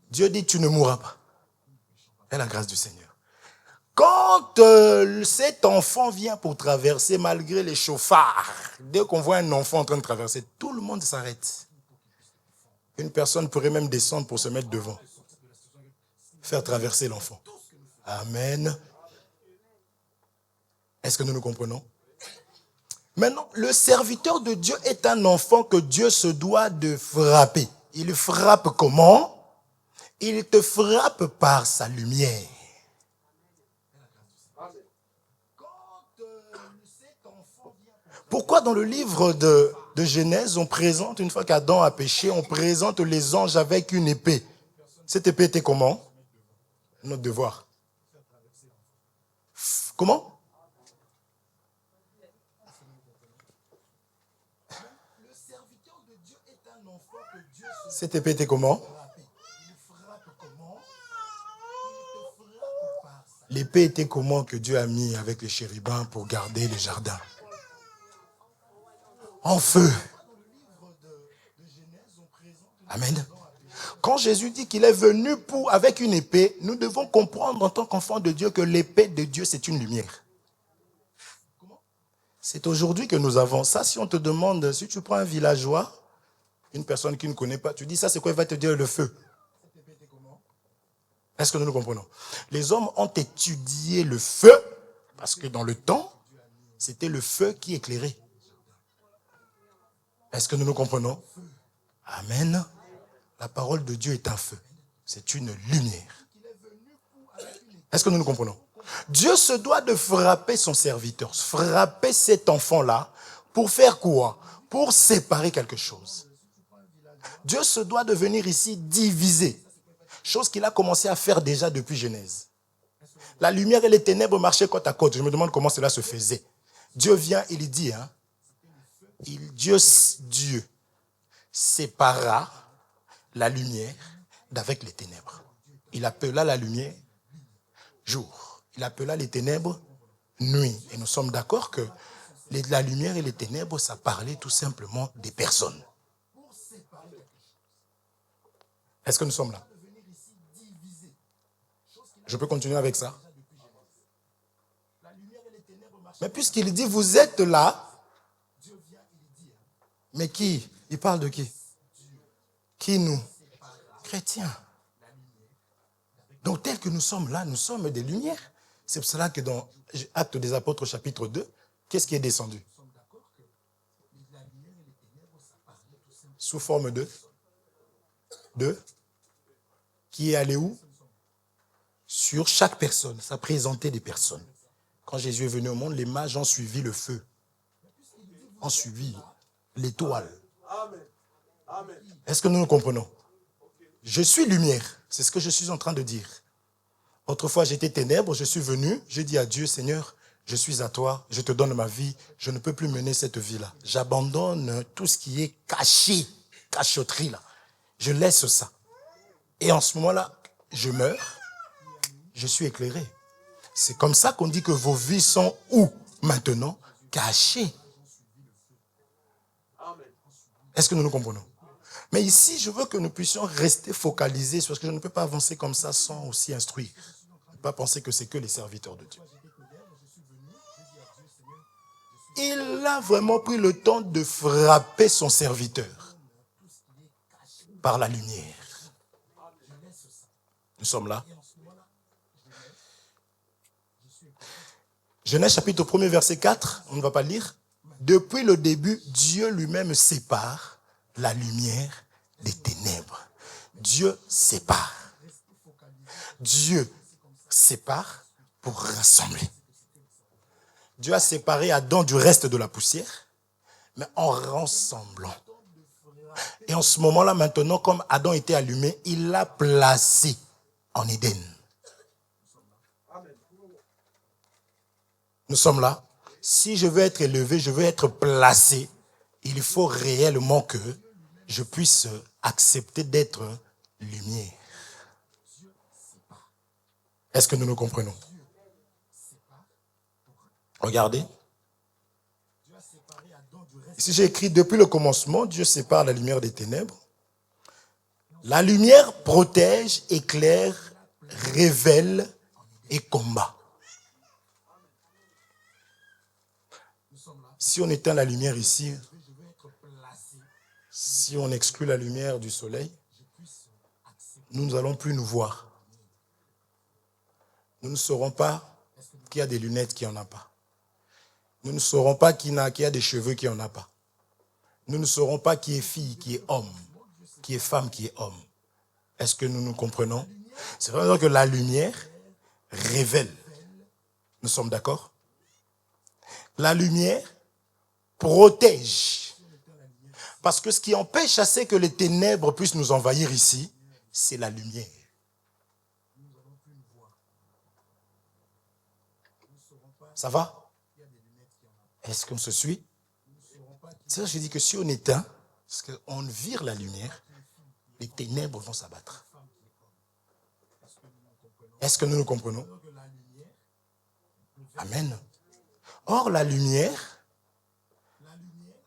Dieu dit, tu ne mourras pas. Et la grâce du Seigneur. Quand cet enfant vient pour traverser, malgré les chauffards, dès qu'on voit un enfant en train de traverser, tout le monde s'arrête. Une personne pourrait même descendre pour se mettre devant. faire traverser l'enfant. Amen. Est-ce que nous nous comprenons? Maintenant, le serviteur de Dieu est un enfant que Dieu se doit de frapper. Il frappe comment? Il te frappe par sa lumière. Pourquoi dans le livre de Genèse, on présente, une fois qu'Adam a péché, on présente les anges avec une épée? Cette épée était comment? Notre devoir. Comment? Cette épée était comment? L'épée était comment que Dieu a mis avec les chérubins pour garder le jardin? En feu. Amen. Quand Jésus dit qu'il est venu avec une épée, nous devons comprendre en tant qu'enfants de Dieu que l'épée de Dieu, c'est une lumière. C'est aujourd'hui que nous avons ça. Si on te demande, si tu prends un villageois, une personne qui ne connaît pas, tu dis ça, c'est quoi? Il va te dire le feu. Est-ce que nous nous comprenons? Les hommes ont étudié le feu parce que dans le temps, c'était le feu qui éclairait. Est-ce que nous nous comprenons? Amen. La parole de Dieu est un feu. C'est une lumière. Est-ce que nous nous comprenons? Dieu se doit de frapper son serviteur, frapper cet enfant-là pour faire quoi? Pour séparer quelque chose. Dieu se doit de venir ici diviser. Chose qu'il a commencé à faire déjà depuis Genèse. La lumière et les ténèbres marchaient côte à côte. Je me demande comment cela se faisait. Dieu vient, il dit, Dieu sépara la lumière d'avec les ténèbres. Il appela la lumière jour. Il appela les ténèbres nuit. Et nous sommes d'accord que la lumière et les ténèbres, ça parlait tout simplement des personnes. Est-ce que nous sommes là? Je peux continuer avec ça? Mais puisqu'il dit, vous êtes là, mais qui? Il parle de qui? Qui nous? Chrétiens. Donc, tel que nous sommes là, nous sommes des lumières. C'est pour cela que dans Actes des Apôtres, chapitre 2, qu'est-ce qui est descendu? Sous forme de? Qui est allé où? Sur chaque personne. Ça présentait des personnes. Quand Jésus est venu au monde, les mages ont suivi le feu. Ont suivi l'étoile. Est-ce que nous nous comprenons? Je suis lumière. C'est ce que je suis en train de dire. Autrefois, j'étais ténèbres. Je suis venu. J'ai dit à Dieu, Seigneur, je suis à toi. Je te donne ma vie. Je ne peux plus mener cette vie-là. J'abandonne tout ce qui est caché, cachotterie là. Je laisse ça. Et en ce moment-là, je meurs. Je suis éclairé. C'est comme ça qu'on dit que vos vies sont où maintenant? Cachées. Est-ce que nous nous comprenons? Mais ici, je veux que nous puissions rester focalisés parce que je ne peux pas avancer comme ça sans aussi instruire. Ne pas penser que c'est que les serviteurs de Dieu. Il a vraiment pris le temps de frapper son serviteur par la lumière. Nous sommes là. Genèse chapitre 1er, verset 4, on ne va pas lire. Depuis le début, Dieu lui-même sépare la lumière des ténèbres. Dieu sépare. Dieu sépare pour rassembler. Dieu a séparé Adam du reste de la poussière, mais en rassemblant. Et en ce moment-là, maintenant, comme Adam était allumé, il l'a placé en Éden. Nous sommes là. Si je veux être élevé, je veux être placé, il faut réellement que je puisse accepter d'être lumière. Est-ce que nous nous comprenons? Regardez. Ici, j'ai écrit depuis le commencement, Dieu sépare la lumière des ténèbres. La lumière protège, éclaire, révèle et combat. Si on éteint la lumière ici, si on exclut la lumière du soleil, nous n'allons plus nous voir. Nous ne saurons pas qui a des lunettes, qui n'en a pas. Nous ne saurons pas qui a des cheveux, qui n'en a pas. Nous ne saurons pas qui est fille, qui est homme, qui est femme, qui est homme. Est-ce que nous nous comprenons? C'est vraiment que la lumière révèle. Nous sommes d'accord? La lumière protège. Parce que ce qui empêche assez que les ténèbres puissent nous envahir ici, c'est la lumière. Ça va? Est-ce qu'on se suit? C'est ça que je dis que si on éteint, parce qu'on vire la lumière, les ténèbres vont s'abattre. Est-ce que nous nous comprenons? Amen. Or, la lumière,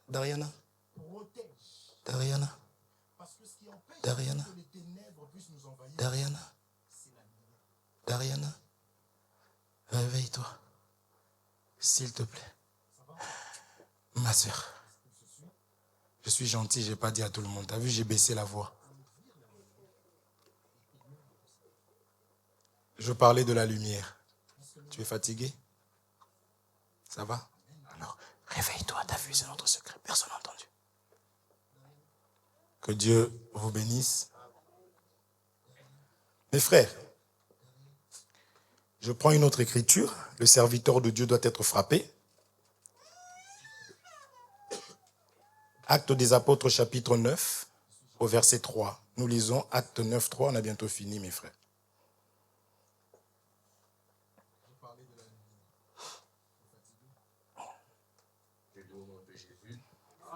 Dariana, Dariana, Dariana, Dariana, Dariana, réveille-toi, s'il te plaît. Ma soeur, je suis gentil, je n'ai pas dit à tout le monde. Tu as vu, j'ai baissé la voix. Je parlais de la lumière. Tu es fatigué? Ça va? Alors, réveille-toi, tu as vu, c'est notre secret. Personne n'a entendu. Que Dieu vous bénisse. Mes frères, je prends une autre écriture. Le serviteur de Dieu doit être frappé. Actes des Apôtres, chapitre 9, au verset 3. Nous lisons Acte 9, 3. On a bientôt fini, mes frères.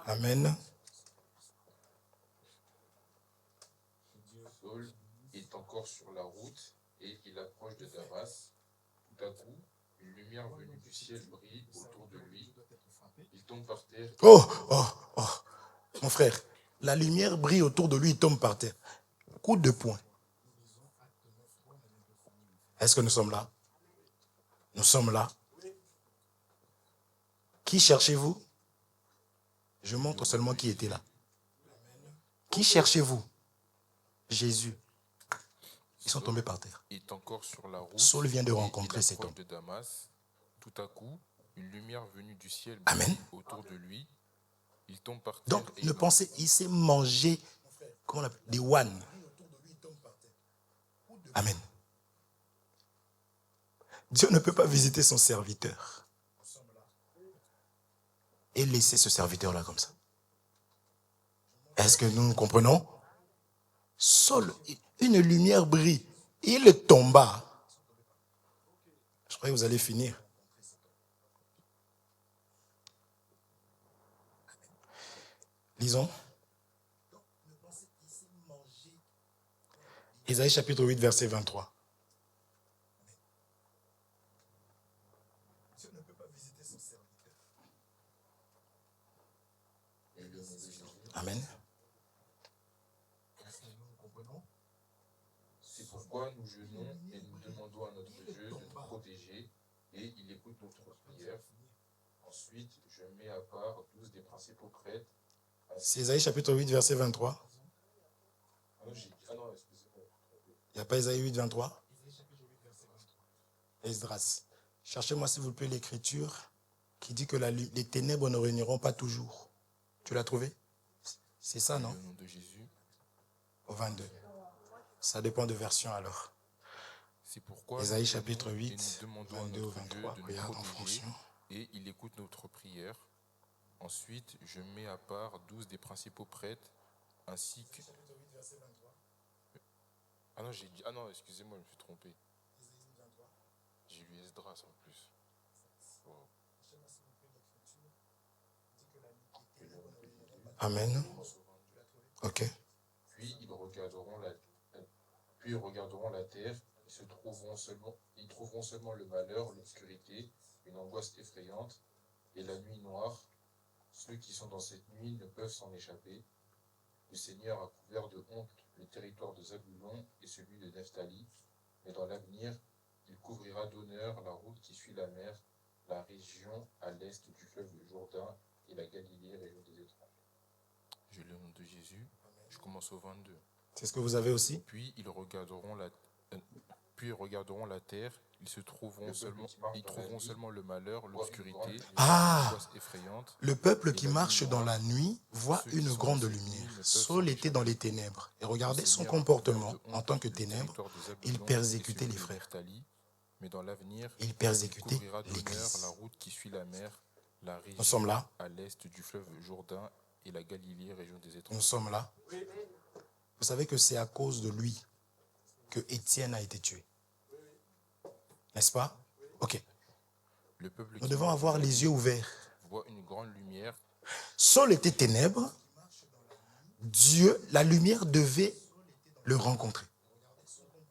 Amen. Saul est encore sur la route et il approche de Damas. Tout à coup, une lumière venue du ciel brille autour de lui. Il tombe par terre. Oh. Mon frère, la lumière brille autour de lui, il tombe par terre. Coup de poing. Est-ce que nous sommes là? Nous sommes là. Qui cherchez-vous? Je montre seulement qui était là. Qui cherchez-vous? Jésus. Ils sont tombés par terre. Est encore sur la route. Saul vient de rencontrer cet homme. De Damas. Tout à coup, une lumière venue du ciel Amen. Autour de lui. Il tombe par terre. Donc, ne pensez, il s'est mangé, comment on appelle, des one. Amen. Dieu ne peut pas visiter son serviteur et laisser ce serviteur-là comme ça. Est-ce que nous comprenons? Saul, une lumière brille. Il tomba. Je croyais que vous allez finir. Lisons. Isaïe chapitre 8, verset 23. Amen. C'est pourquoi nous jeûnons et nous demandons à notre Dieu de nous protéger et il écoute notre prière. Ensuite, je mets à part 12 des principaux prêtres. C'est Isaïe chapitre 8, verset 23. Excusez-moi. Il n'y a pas Isaïe 8, 23? Esdras. Cherchez-moi s'il vous plaît l'écriture qui dit que les ténèbres ne réuniront pas toujours. Tu l'as trouvé? C'est ça, non? Au nom de Jésus. Au 22. Ça dépend de version alors. C'est pourquoi Isaïe chapitre 8, nous demandons 22 à au notre 23. Dieu de Regarde nous en protéger, fonction. et il écoute notre prière. Ensuite, je mets à part 12 des principaux prêtres, ainsi que... Ah non, j'ai dit... Ah non, excusez-moi, je me suis trompé. J'ai lu Esdras en plus. Wow. Amen. Ok. Puis ils regarderont la terre, ils trouveront seulement le malheur, l'obscurité, une angoisse effrayante et la nuit noire. Ceux qui sont dans cette nuit ne peuvent s'en échapper. Le Seigneur a couvert de honte le territoire de Zabulon et celui de Nephtali, mais dans l'avenir, il couvrira d'honneur la route qui suit la mer, la région à l'est du fleuve de Jourdain et la Galilée, région des étrangers. Je lis au nom de Jésus. Je commence au 22. C'est ce que vous avez aussi? Puis ils regarderont la... Puis ils regarderont la terre, ils trouveront seulement le malheur, l'obscurité, Ah, l'angoisse effrayante. le peuple Et qui la nuit marche dans noire, la nuit voit ceux qui une sont grande dans cette nuit lumière. ne peuvent s'en Saul était dans les échapper. ténèbres. Et Le regardez son Seigneur, comportement couvert de en honte, tant que le ténèbres. territoire de Il Zabulon et persécutait celui les de frères. Nephtali, mais dans l'avenir, Il il persécutait couvrira d'honneur l'Église. la route qui suit la mer, la Nous sommes région là. à l'est du fleuve Jourdain et la Galilée, région des Nous étrangers. sommes là. Vous savez que c'est à cause de lui que Étienne a été tué. N'est-ce pas? Ok. Le peuple Nous qui devons marche avoir dans la les nuit yeux ouverts. voit une grande lumière. Saul était ténèbres. Dieu, la lumière devait le rencontrer.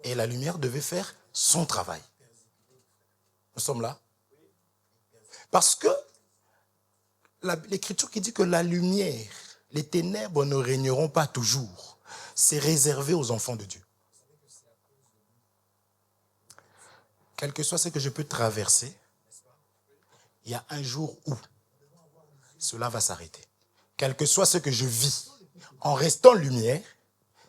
Et la lumière devait faire son travail. Nous sommes là. Parce que l'Écriture qui dit que la lumière, les ténèbres ne régneront pas toujours. C'est réservé aux enfants de Dieu. Quel que soit ce que je peux traverser, il y a un jour où cela va s'arrêter. Quel que soit ce que je vis, en restant lumière,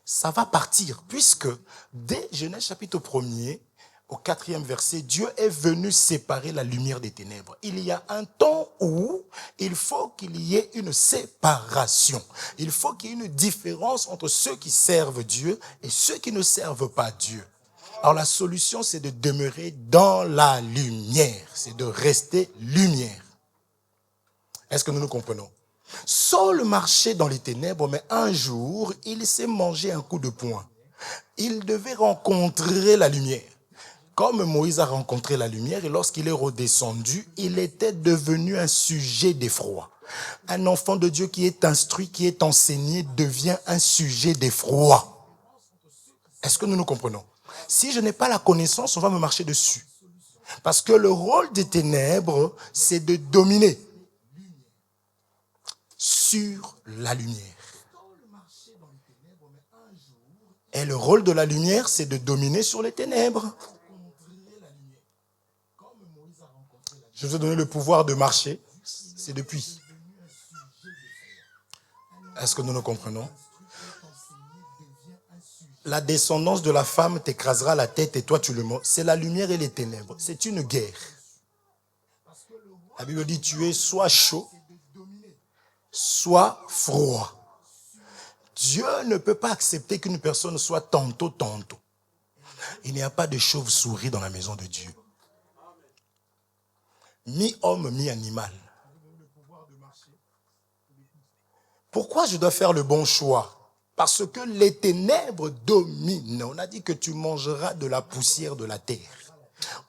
ça va partir. Puisque dès Genèse chapitre 1er, au 4e verset, Dieu est venu séparer la lumière des ténèbres. Il y a un temps où il faut qu'il y ait une séparation. Il faut qu'il y ait une différence entre ceux qui servent Dieu et ceux qui ne servent pas Dieu. Alors la solution, c'est de demeurer dans la lumière. C'est de rester lumière. Est-ce que nous nous comprenons? Saul marchait dans les ténèbres, mais un jour, il s'est mangé un coup de poing. Il devait rencontrer la lumière. Comme Moïse a rencontré la lumière, et lorsqu'il est redescendu, il était devenu un sujet d'effroi. Un enfant de Dieu qui est instruit, qui est enseigné, devient un sujet d'effroi. Est-ce que nous nous comprenons? Si je n'ai pas la connaissance, on va me marcher dessus. Parce que le rôle des ténèbres, c'est de dominer sur la lumière. Et le rôle de la lumière, c'est de dominer sur les ténèbres. Je vous ai donné le pouvoir de marcher. C'est depuis. Est-ce que nous nous comprenons? La descendance de la femme t'écrasera la tête et toi tu le mords. C'est la lumière et les ténèbres. C'est une guerre. La Bible dit tu es soit chaud, soit froid. Dieu ne peut pas accepter qu'une personne soit tantôt. Il n'y a pas de chauve-souris dans la maison de Dieu. Mi-homme, mi-animal. Pourquoi je dois faire le bon choix? Parce que les ténèbres dominent. On a dit que tu mangeras de la poussière de la terre.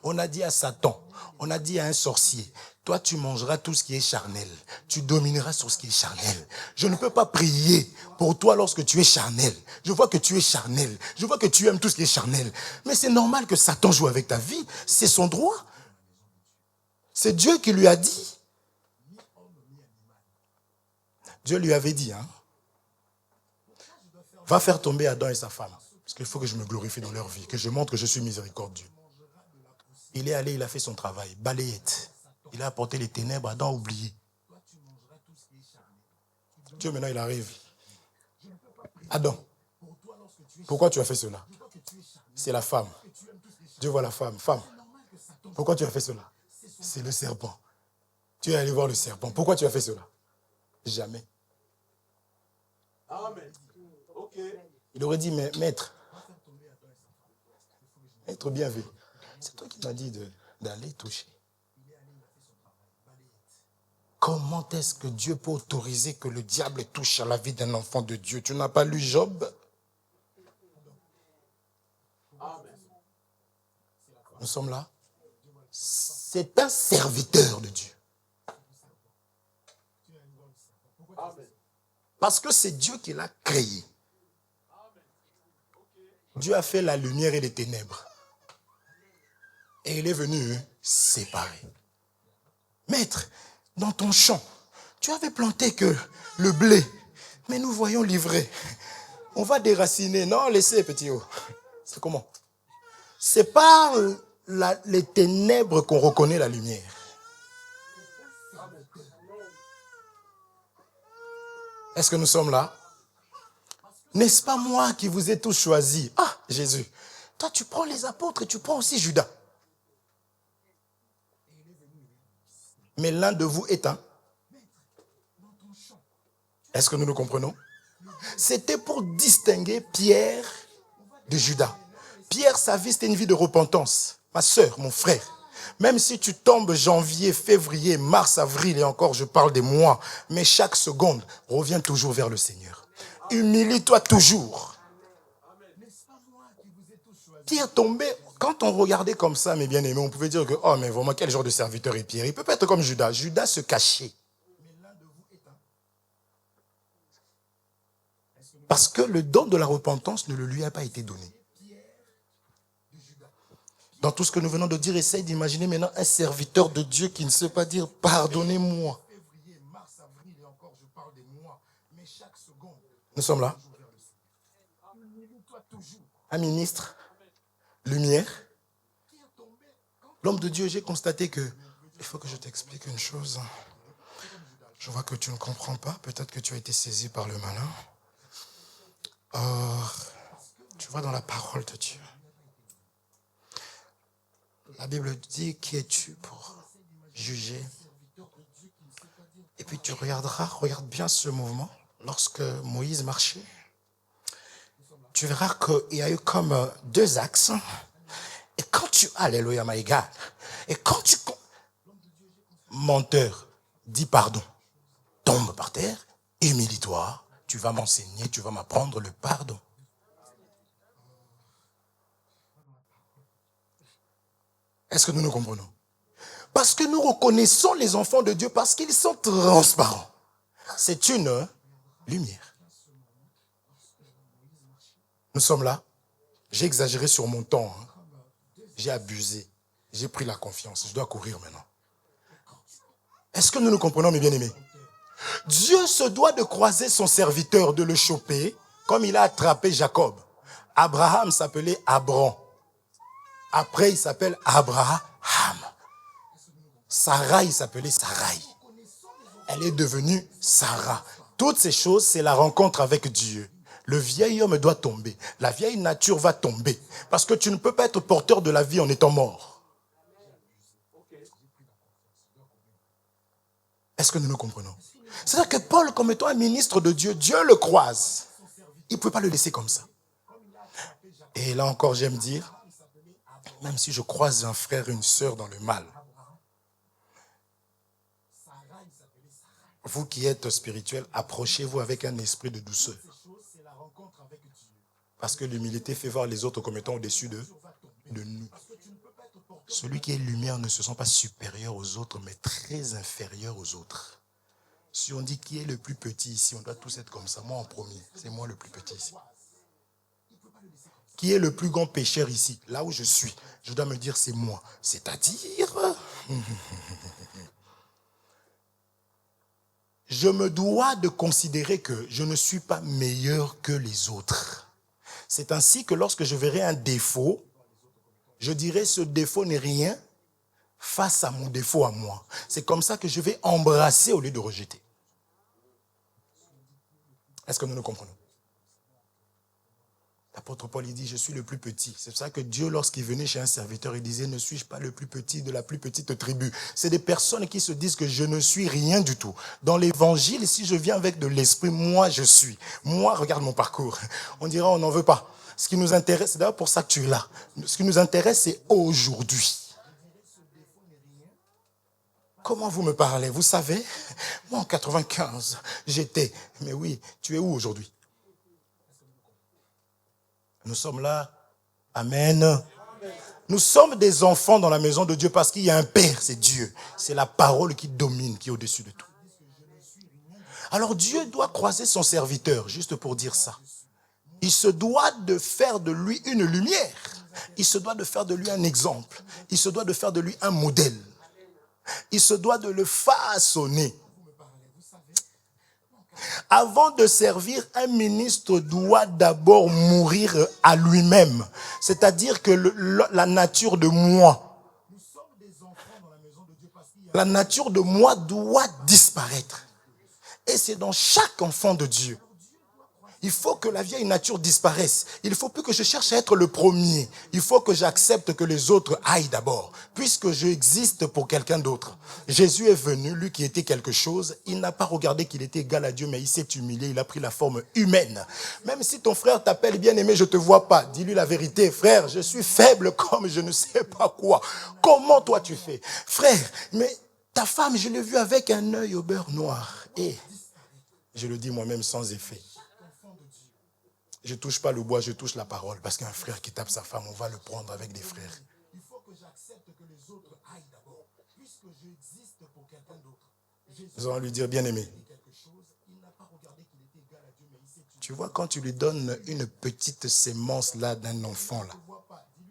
On a dit à Satan, on a dit à un sorcier, toi tu mangeras tout ce qui est charnel. Tu domineras sur ce qui est charnel. Je ne peux pas prier pour toi lorsque tu es charnel. Je vois que tu es charnel. Je vois que tu aimes tout ce qui est charnel. Mais c'est normal que Satan joue avec ta vie. C'est son droit. C'est Dieu qui lui a dit. Dieu lui avait dit, va faire tomber Adam et sa femme. Parce qu'il faut que je me glorifie dans leur vie, que je montre que je suis miséricordieux. Il est allé, il a fait son travail, balayette. Il a apporté les ténèbres, Adam a oublié. Dieu maintenant il arrive. Adam, pourquoi tu as fait cela? C'est la femme. Dieu voit la femme. Femme, pourquoi tu as fait cela? C'est le serpent. Tu es allé voir le serpent. Pourquoi tu as fait cela? Jamais. Il aurait dit, mais maître, être bien vu. C'est toi qui m'as dit d'aller toucher. Comment est-ce que Dieu peut autoriser que le diable touche à la vie d'un enfant de Dieu? Tu n'as pas lu Job? Nous sommes là. C'est un serviteur de Dieu. Parce que c'est Dieu qui l'a créé. Dieu a fait la lumière et les ténèbres. Et il est venu séparer. Maître, dans ton champ, tu avais planté que le blé, mais nous voyons l'ivraie. On va déraciner. Non, laissez, petit haut. C'est comment? C'est pas les ténèbres qu'on reconnaît la lumière. Est-ce que nous sommes là? N'est-ce pas moi qui vous ai tous choisis? Ah, Jésus, Toi, tu prends les apôtres et tu prends aussi Judas. Mais l'un de vous est un. Est-ce que nous le comprenons? C'était pour distinguer Pierre de Judas. Pierre, sa vie, c'était une vie de repentance. Ma sœur, mon frère, même si tu tombes janvier, février, mars, avril, et encore je parle des mois, mais chaque seconde, reviens toujours vers le Seigneur. Humilie-toi toujours. Pierre tombait, quand on regardait comme ça, mes bien-aimés, on pouvait dire que, oh mais vraiment, quel genre de serviteur est Pierre? Il peut pas être comme Judas. Judas se cachait. Parce que le don de la repentance ne lui a pas été donné. Dans tout ce que nous venons de dire, essaye d'imaginer maintenant un serviteur de Dieu qui ne sait pas dire « Pardonnez-moi ». Nous sommes là. Un ministre, lumière. L'homme de Dieu, j'ai constaté que... Il faut que je t'explique une chose. Je vois que tu ne comprends pas. Peut-être que tu as été saisi par le malin. Tu vois dans la parole de Dieu. La Bible dit, qui es-tu pour juger? Et puis tu regarde bien ce mouvement. Lorsque Moïse marchait, tu verras qu'il y a eu comme deux axes. Et quand tu... Alléluia, my God. Et quand tu... Menteur, dis pardon. Tombe par terre, humilie-toi. Tu vas m'enseigner, tu vas m'apprendre le pardon. Est-ce que nous nous comprenons? Parce que nous reconnaissons les enfants de Dieu parce qu'ils sont transparents. C'est une lumière. Nous sommes là. J'ai exagéré sur mon temps. J'ai abusé. J'ai pris la confiance. Je dois courir maintenant. Est-ce que nous nous comprenons, mes bien-aimés? Dieu se doit de croiser son serviteur, de le choper, comme il a attrapé Jacob. Abraham s'appelait Abram. Après, il s'appelle Abraham. Sarah, il s'appelait Sarai. Elle est devenue Sarah. Toutes ces choses, c'est la rencontre avec Dieu. Le vieil homme doit tomber. La vieille nature va tomber. Parce que tu ne peux pas être porteur de la vie en étant mort. Est-ce que nous nous comprenons? C'est-à-dire que Paul, comme étant un ministre de Dieu, Dieu le croise. Il ne peut pas le laisser comme ça. Et là encore, j'aime dire, même si je croise un frère, une sœur dans le mal, vous qui êtes spirituel, approchez-vous avec un esprit de douceur. Parce que l'humilité fait voir les autres comme étant au-dessus de nous. Celui qui est lumière ne se sent pas supérieur aux autres, mais très inférieur aux autres. Si on dit qui est le plus petit ici, on doit tous être comme ça. Moi en premier, c'est moi le plus petit ici. Qui est le plus grand pécheur ici? Là où je suis, je dois me dire c'est moi. C'est-à-dire... Je me dois de considérer que je ne suis pas meilleur que les autres. C'est ainsi que lorsque je verrai un défaut, je dirai ce défaut n'est rien face à mon défaut à moi. C'est comme ça que je vais embrasser au lieu de rejeter. Est-ce que nous nous comprenons? L'apôtre Paul, il dit, je suis le plus petit. C'est pour ça que Dieu, lorsqu'il venait chez un serviteur, il disait, ne suis-je pas le plus petit de la plus petite tribu? C'est des personnes qui se disent que je ne suis rien du tout. Dans l'évangile, si je viens avec de l'esprit, moi je suis. Moi, regarde mon parcours. On dira, on n'en veut pas. Ce qui nous intéresse, c'est d'ailleurs pour ça que tu es là. Ce qui nous intéresse, c'est aujourd'hui. Comment vous me parlez? Vous savez, moi en 95, j'étais. Mais oui, tu es où aujourd'hui? Nous sommes là. Amen. Nous sommes des enfants dans la maison de Dieu parce qu'il y a un Père, c'est Dieu. C'est la parole qui domine, qui est au-dessus de tout. Alors Dieu doit croiser son serviteur, juste pour dire ça. Il se doit de faire de lui une lumière. Il se doit de faire de lui un exemple. Il se doit de faire de lui un modèle. Il se doit de le façonner. Avant de servir, un ministre doit d'abord mourir à lui-même. C'est-à-dire que la nature de moi, la nature de moi doit disparaître. Et c'est dans chaque enfant de Dieu. Il faut que la vieille nature disparaisse. Il ne faut plus que je cherche à être le premier. Il faut que j'accepte que les autres aillent d'abord, puisque j'existe pour quelqu'un d'autre. Jésus est venu, lui qui était quelque chose, il n'a pas regardé qu'il était égal à Dieu, mais il s'est humilié, il a pris la forme humaine. Même si ton frère t'appelle bien-aimé, je ne te vois pas, dis-lui la vérité. Frère, je suis faible comme je ne sais pas quoi. Comment toi tu fais? Frère, mais ta femme, je l'ai vue avec un œil au beurre noir. Et je le dis moi-même sans effet. Je ne touche pas le bois, je touche la parole. Parce qu'un frère qui tape sa femme, on va le prendre avec des frères. Il faut que j'accepte que les autres aillent d'abord, puisque j'existe pour quelqu'un d'autre. Nous allons lui dire, bien-aimé. Tu vois, quand tu lui donnes une petite sémence là d'un enfant, là,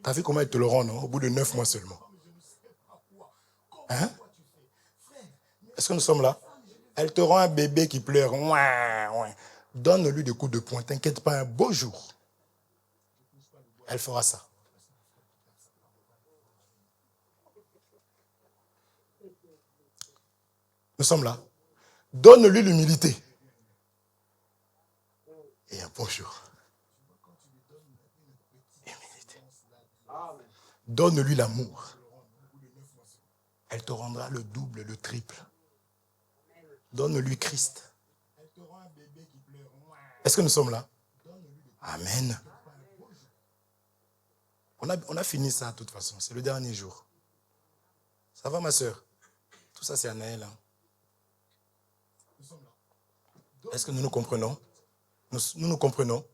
tu as vu comment il te le rend, non? Au bout de 9 mois seulement. Hein? Est-ce que nous sommes là? Elle te rend un bébé qui pleure. Ouin, ouin. Donne-lui des coups de poing. T'inquiète pas, un beau jour, elle fera ça. Nous sommes là. Donne-lui l'humilité. Et un beau jour. Humilité. Donne-lui l'amour. Elle te rendra le double, le triple. Donne-lui Christ. Est-ce que nous sommes là? Amen. On a fini ça de toute façon. C'est le dernier jour. Ça va ma soeur? Tout ça c'est Anaël. Hein? Est-ce que nous nous comprenons? Nous nous comprenons?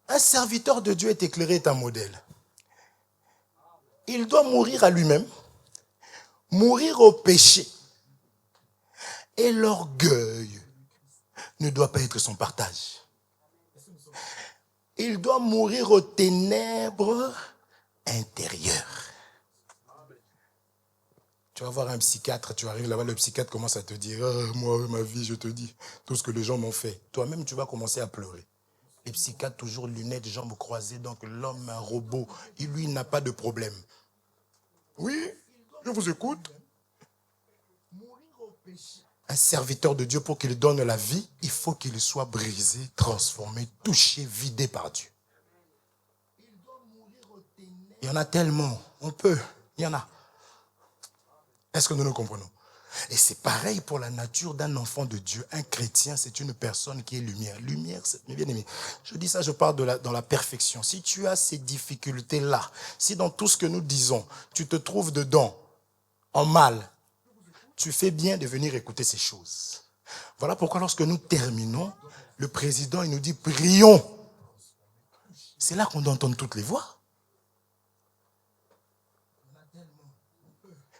Un serviteur de Dieu est éclairé, est un modèle. Il doit mourir à lui-même, mourir au péché. Et l'orgueil ne doit pas être son partage. Il doit mourir aux ténèbres intérieures. Tu vas voir un psychiatre, tu arrives là-bas, le psychiatre commence à te dire « moi, ma vie, je te dis, tout ce que les gens m'ont fait. » Toi-même, tu vas commencer à pleurer. Les psychiatres, toujours lunettes, jambes croisées, donc l'homme, un robot, lui, il n'a pas de problème. Oui, je vous écoute. Un serviteur de Dieu, pour qu'il donne la vie, il faut qu'il soit brisé, transformé, touché, vidé par Dieu. Il y en a tellement, on peut, il y en a. Est-ce que nous nous comprenons? Et c'est pareil pour la nature d'un enfant de Dieu. Un chrétien, c'est une personne qui est lumière. Lumière, c'est bien aimé. Je dis ça, je parle dans la perfection. Si tu as ces difficultés-là, si dans tout ce que nous disons, tu te trouves dedans, en mal, tu fais bien de venir écouter ces choses. Voilà pourquoi lorsque nous terminons, le président il nous dit « Prions ». C'est là qu'on doit entendre toutes les voix.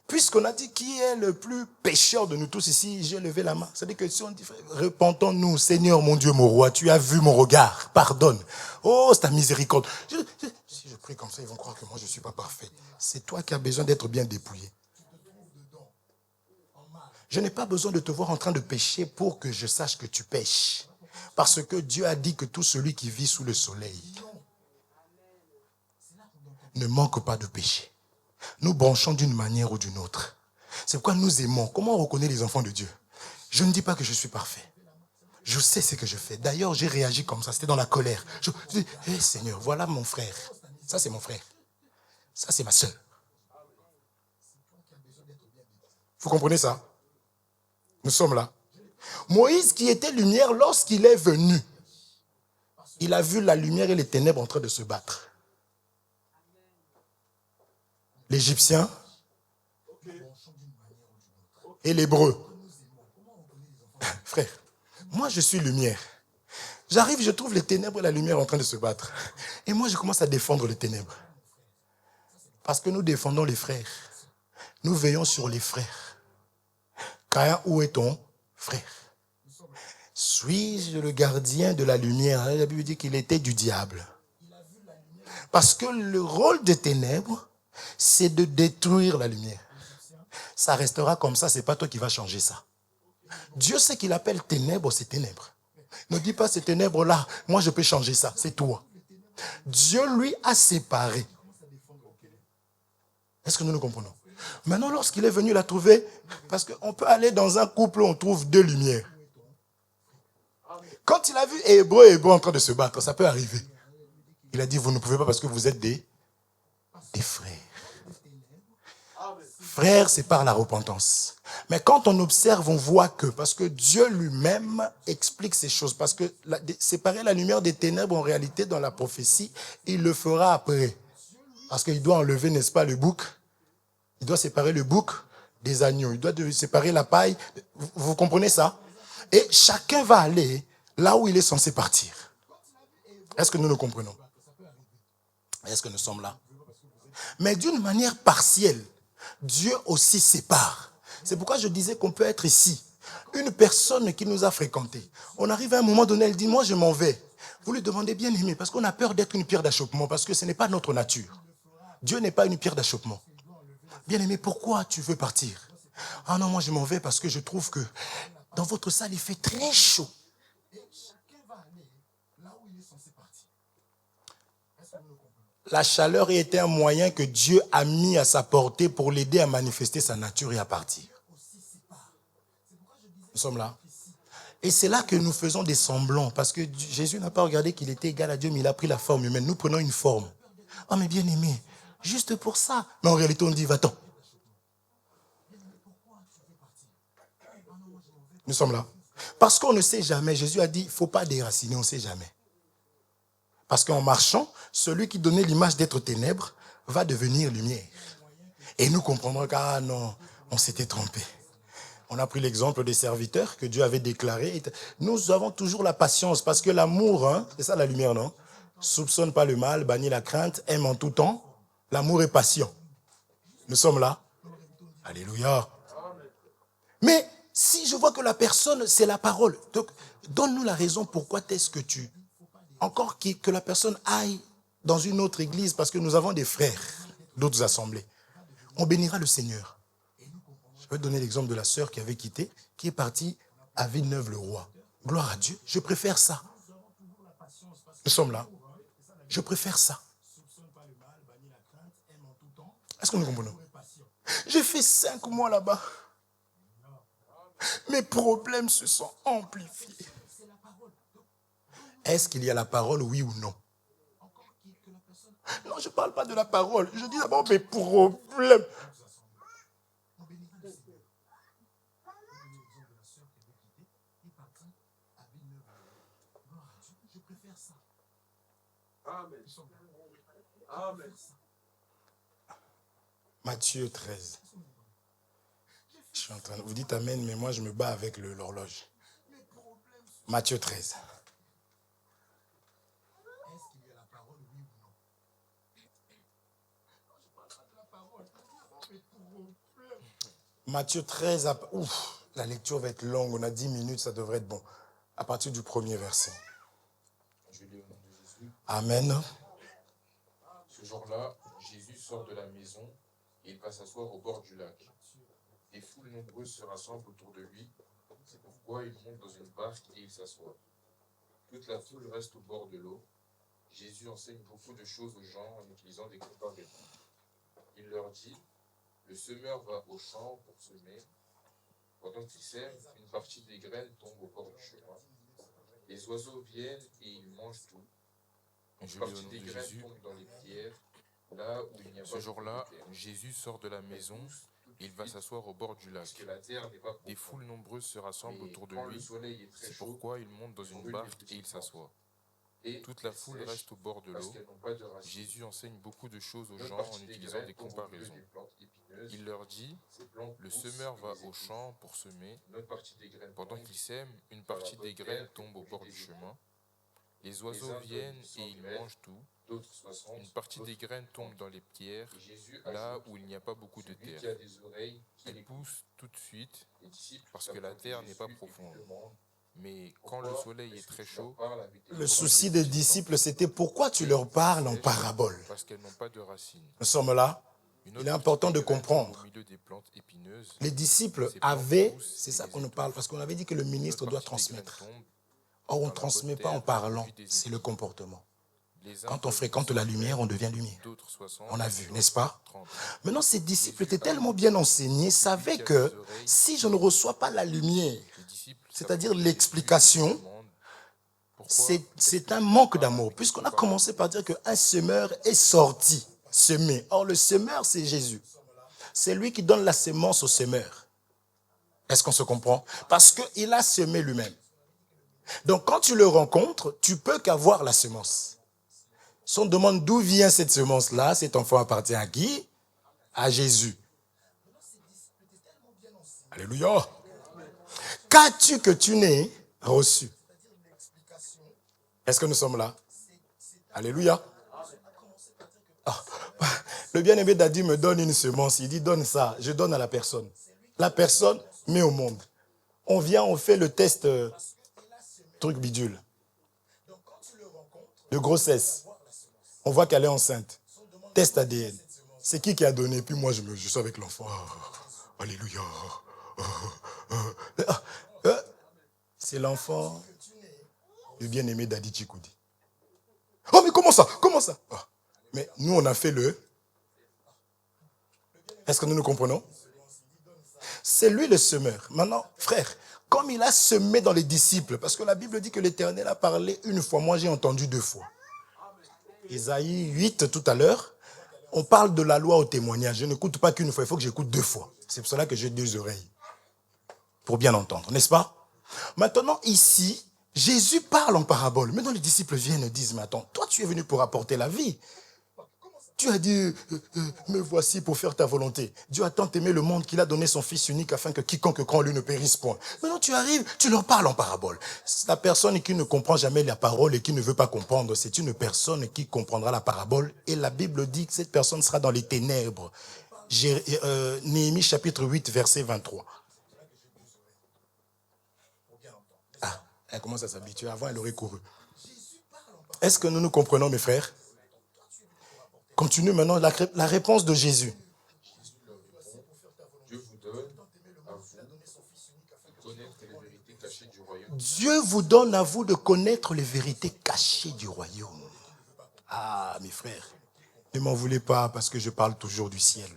Puisqu'on a dit qui est le plus pécheur de nous tous ici, j'ai levé la main. C'est-à-dire que si on dit, repentons-nous, Seigneur mon Dieu, mon roi, tu as vu mon regard, pardonne. Oh, c'est ta miséricorde. Si je prie comme ça, ils vont croire que moi je ne suis pas parfait. C'est toi qui as besoin d'être bien dépouillé. Je n'ai pas besoin de te voir en train de pécher pour que je sache que tu pêches. Parce que Dieu a dit que tout celui qui vit sous le soleil ne manque pas de péché. Nous branchons d'une manière ou d'une autre. C'est pourquoi nous aimons. Comment on reconnaît les enfants de Dieu? Je ne dis pas que je suis parfait. Je sais ce que je fais. D'ailleurs, j'ai réagi comme ça. C'était dans la colère. Je dis, hey, Seigneur, voilà mon frère. Ça, c'est mon frère. Ça, c'est ma soeur. Vous comprenez ça? Nous sommes là. Moïse qui était lumière, lorsqu'il est venu, il a vu la lumière et les ténèbres en train de se battre. L'Égyptien et l'Hébreu. Frère, moi je suis lumière. J'arrive, je trouve les ténèbres et la lumière en train de se battre. Et moi je commence à défendre les ténèbres. Parce que nous défendons les frères. Nous veillons sur les frères. Caïn, où est ton frère? Suis-je le gardien de la lumière? La Bible dit qu'il était du diable. Parce que le rôle des ténèbres, c'est de détruire la lumière. Ça restera comme ça, c'est pas toi qui vas changer ça. Dieu sait qu'il appelle ténèbres, c'est ténèbres. Ne dis pas ces ténèbres-là, moi je peux changer ça, c'est toi. Dieu lui a séparé. Est-ce que nous nous comprenons? Maintenant, lorsqu'il est venu la trouver, parce qu'on peut aller dans un couple où on trouve deux lumières. Quand il a vu Hébreu en train de se battre, ça peut arriver. Il a dit, vous ne pouvez pas parce que vous êtes des frères. Frères, c'est par la repentance. Mais quand on observe, on voit que, parce que Dieu lui-même explique ces choses, parce que séparer la lumière des ténèbres, en réalité, dans la prophétie, il le fera après. Parce qu'il doit enlever, n'est-ce pas, le bouc. Il doit séparer le bouc des agneaux. Il doit séparer la paille. Vous comprenez ça? Et chacun va aller là où il est censé partir. Est-ce que nous le comprenons? Est-ce que nous sommes là? Mais d'une manière partielle, Dieu aussi sépare. C'est pourquoi je disais qu'on peut être ici. Une personne qui nous a fréquentés. On arrive à un moment donné, elle dit, moi je m'en vais. Vous lui demandez, bien aimé, parce qu'on a peur d'être une pierre d'achoppement, parce que ce n'est pas notre nature. Dieu n'est pas une pierre d'achoppement. Bien aimé, pourquoi tu veux partir? Ah non, moi je m'en vais parce que je trouve que dans votre salle, il fait très chaud. La chaleur était un moyen que Dieu a mis à sa portée pour l'aider à manifester sa nature et à partir. Nous sommes là. Et c'est là que nous faisons des semblants, parce que Jésus n'a pas regardé qu'il était égal à Dieu, mais il a pris la forme humaine. Nous prenons une forme. Oh mais bien aimé, juste pour ça. Mais en réalité, on dit, va-t'en. Nous sommes là. Parce qu'on ne sait jamais. Jésus a dit, il ne faut pas déraciner, on ne sait jamais. Parce qu'en marchant, celui qui donnait l'image d'être ténèbres va devenir lumière. Et nous comprendrons qu'ah non, on s'était trompé. On a pris l'exemple des serviteurs que Dieu avait déclarés. Nous avons toujours la patience parce que l'amour, hein, c'est ça la lumière, non? Soupçonne pas le mal, bannit la crainte, aime en tout temps. L'amour est patient. Nous sommes là. Alléluia. Mais si je vois que la personne, c'est la parole, donc donne-nous la raison pourquoi est-ce que tu... Encore que la personne aille dans une autre église parce que nous avons des frères d'autres assemblées. On bénira le Seigneur. Je vais donner l'exemple de la sœur qui avait quitté, qui est partie à Villeneuve-le-Roi. Gloire à Dieu. Je préfère ça. Nous sommes là. Je préfère ça. Est-ce que nous comprenons? J'ai fait 5 mois là-bas. Mes problèmes se sont amplifiés. Est-ce qu'il y a la parole, oui ou non? Non, je ne parle pas de la parole. Je dis d'abord mes problèmes. Amen. Matthieu 13. Je suis en train de... Vous dites amen, mais moi je me bats avec l'horloge. Matthieu 13. Matthieu 13, ouf, la lecture va être longue, on a 10 minutes, ça devrait être bon. À partir du premier verset. Je lis au nom de Jésus. Amen. Ce jour-là, Jésus sort de la maison et il va s'asseoir au bord du lac. Des foules nombreuses se rassemblent autour de lui. C'est pourquoi il monte dans une barque et il s'assoit. Toute la foule reste au bord de l'eau. Jésus enseigne beaucoup de choses aux gens en utilisant des comparaisons. Il leur dit, le semeur va au champ pour semer. Pendant qu'il sème, une partie des graines tombe au bord du chemin. Les oiseaux viennent et ils mangent tout. Une partie des graines tombe dans les pierres, là où il n'y a pas de terre. Ce jour-là, Jésus sort de la maison et il va s'asseoir au bord du lac. Des foules nombreuses se rassemblent autour de lui. C'est pourquoi il monte dans une barque et il s'assoit. Toute la foule reste au bord de l'eau. Jésus enseigne beaucoup de choses aux gens en utilisant des comparaisons. Il leur dit, le semeur va au champ pour semer. Pendant qu'il sème, une partie des graines tombe au bord du chemin. Les oiseaux viennent et ils mangent tout. Une partie des graines tombe dans les pierres, là où il n'y a pas beaucoup de terre. Elles poussent tout de suite parce que la terre n'est pas profonde. Mais quand le soleil est très chaud, le souci des disciples, c'était pourquoi tu leur parles en parabole. Parce qu'elles n'ont pas de racines. Nous sommes là. Il est important de comprendre. Les disciples avaient, c'est ça qu'on nous parle, parce qu'on avait dit que le ministre doit transmettre. Or, on ne transmet pas en parlant, c'est le comportement. Quand on fréquente la lumière, on devient lumière. On a vu, n'est-ce pas? Maintenant, ces disciples étaient tellement bien enseignés, savaient que si je ne reçois pas la lumière, c'est-à-dire l'explication, c'est un manque d'amour, puisqu'on a commencé par dire qu'un semeur est sorti, semé. Or, le semeur, c'est Jésus. C'est lui qui donne la sémence au semeur. Est-ce qu'on se comprend? Parce qu'il a semé lui-même. Donc, quand tu le rencontres, tu peux qu'avoir la semence. Si on demande d'où vient cette semence-là, cet enfant appartient à qui? À Jésus. Alléluia. Qu'as-tu que tu n'aies reçu? Est-ce que nous sommes là? Alléluia. Ah, le bien-aimé Dadi me donne une semence. Il dit, donne ça. Je donne à la personne. La personne met au monde. On vient, on fait le test truc bidule de grossesse. On voit qu'elle est enceinte. Test ADN. C'est qui a donné? Puis moi, je suis avec l'enfant. Alléluia. C'est l'enfant du bien-aimé Dadi Chikoudi. Oh, mais comment ça? Comment ça? Mais nous, on a fait le... Est-ce que nous nous comprenons? C'est lui le semeur. Maintenant, frère, comme il a semé dans les disciples, parce que la Bible dit que l'Éternel a parlé une fois, moi j'ai entendu 2 fois. Ésaïe 8 tout à l'heure, on parle de la loi au témoignage. Je n'écoute pas qu'une fois, il faut que j'écoute 2 fois. C'est pour cela que j'ai 2 oreilles. Pour bien entendre, n'est-ce pas? Maintenant, ici, Jésus parle en parabole. Maintenant, les disciples viennent et disent, mais attends, toi tu es venu pour apporter la vie. Tu as dit, me voici pour faire ta volonté. Dieu a tant aimé le monde qu'il a donné son Fils unique afin que quiconque croit en lui ne périsse point. Maintenant tu arrives, tu leur parles en parabole. La personne qui ne comprend jamais la parole et qui ne veut pas comprendre, c'est une personne qui comprendra la parabole. Et la Bible dit que cette personne sera dans les ténèbres. Néhémie chapitre 8, verset 23. Ah, elle commence à s'habituer. Avant, elle aurait couru. Est-ce que nous nous comprenons, mes frères? Continue maintenant la réponse de Jésus. Dieu vous donne à vous de connaître les vérités cachées du royaume. Ah, mes frères, ne m'en voulez pas parce que je parle toujours du ciel.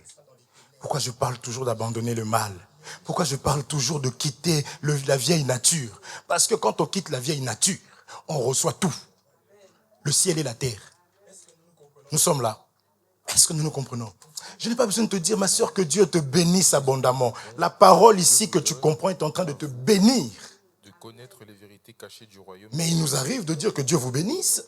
Pourquoi je parle toujours d'abandonner le mal? Pourquoi je parle toujours de quitter la vieille nature? Parce que quand on quitte la vieille nature, on reçoit tout. Le ciel et la terre. Nous sommes là. Est-ce que nous nous comprenons? Je n'ai pas besoin de te dire, ma soeur, que Dieu te bénisse abondamment. La parole ici que tu comprends est en train de te bénir. De connaître les vérités cachées du royaume. Mais il nous arrive de dire que Dieu vous bénisse.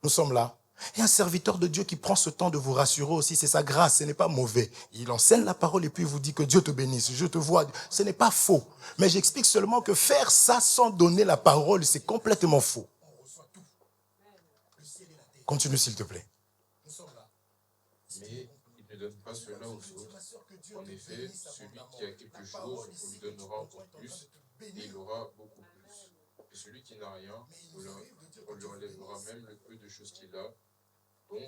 Nous sommes là. Et un serviteur de Dieu qui prend ce temps de vous rassurer aussi, c'est sa grâce, ce n'est pas mauvais. Il enseigne la parole et puis il vous dit que Dieu te bénisse. Je te vois, ce n'est pas faux. Mais j'explique seulement que faire ça sans donner la parole, c'est complètement faux. Continue s'il te plaît. Mais il ne donne pas cela aux autres. En effet, celui qui a quelque chose, on lui donnera encore plus, et il aura beaucoup plus. Et celui qui n'a rien, on lui enlèvera même le peu de choses qu'il a. Donc,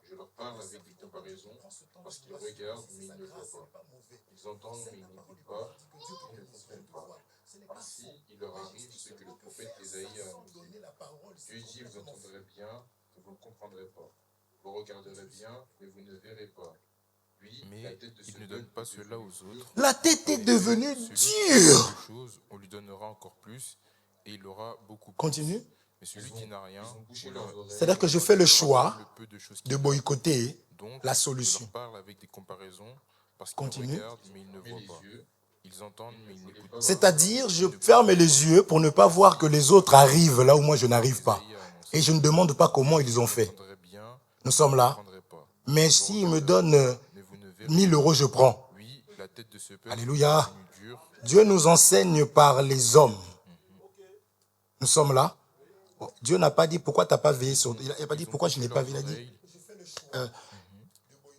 je leur parle avec des comparaisons, parce qu'ils regardent, mais ils ne voient pas. Ils entendent, mais ils n'écoutent pas, ils ne comprennent pas. Ainsi, il leur arrive ce que le prophète Ésaïe a annoncé. Dieu dit, vous entendrez bien, mais vous ne comprendrez pas. Vous regarderez bien, mais vous ne verrez pas. Lui, mais la tête de il ne donne pas cela aux autres. La tête est devenue dure. On lui donnera encore plus et il aura beaucoup plus. Continue. Mais celui qui n'a rien, c'est-à-dire que je fais le choix de boycotter donc, la solution. Je leur parle avec des comparaisons parce qu'ils Continue. regardent mais ils ne voient pas. Ils entendent mais ils n'écoutent pas. C'est-à-dire, je ferme les yeux pour ne pas voir que les autres arrivent là où moi je n'arrive pas. Et je ne demande pas comment ils ont fait. Nous sommes là. Mais s'ils me donnent 1000 euros, je prends. Alléluia. Dieu nous enseigne par les hommes. Nous sommes là. Dieu n'a pas dit pourquoi tu n'as pas veillé sur... Il n'a pas dit pourquoi je n'ai pas veillé. Il a dit,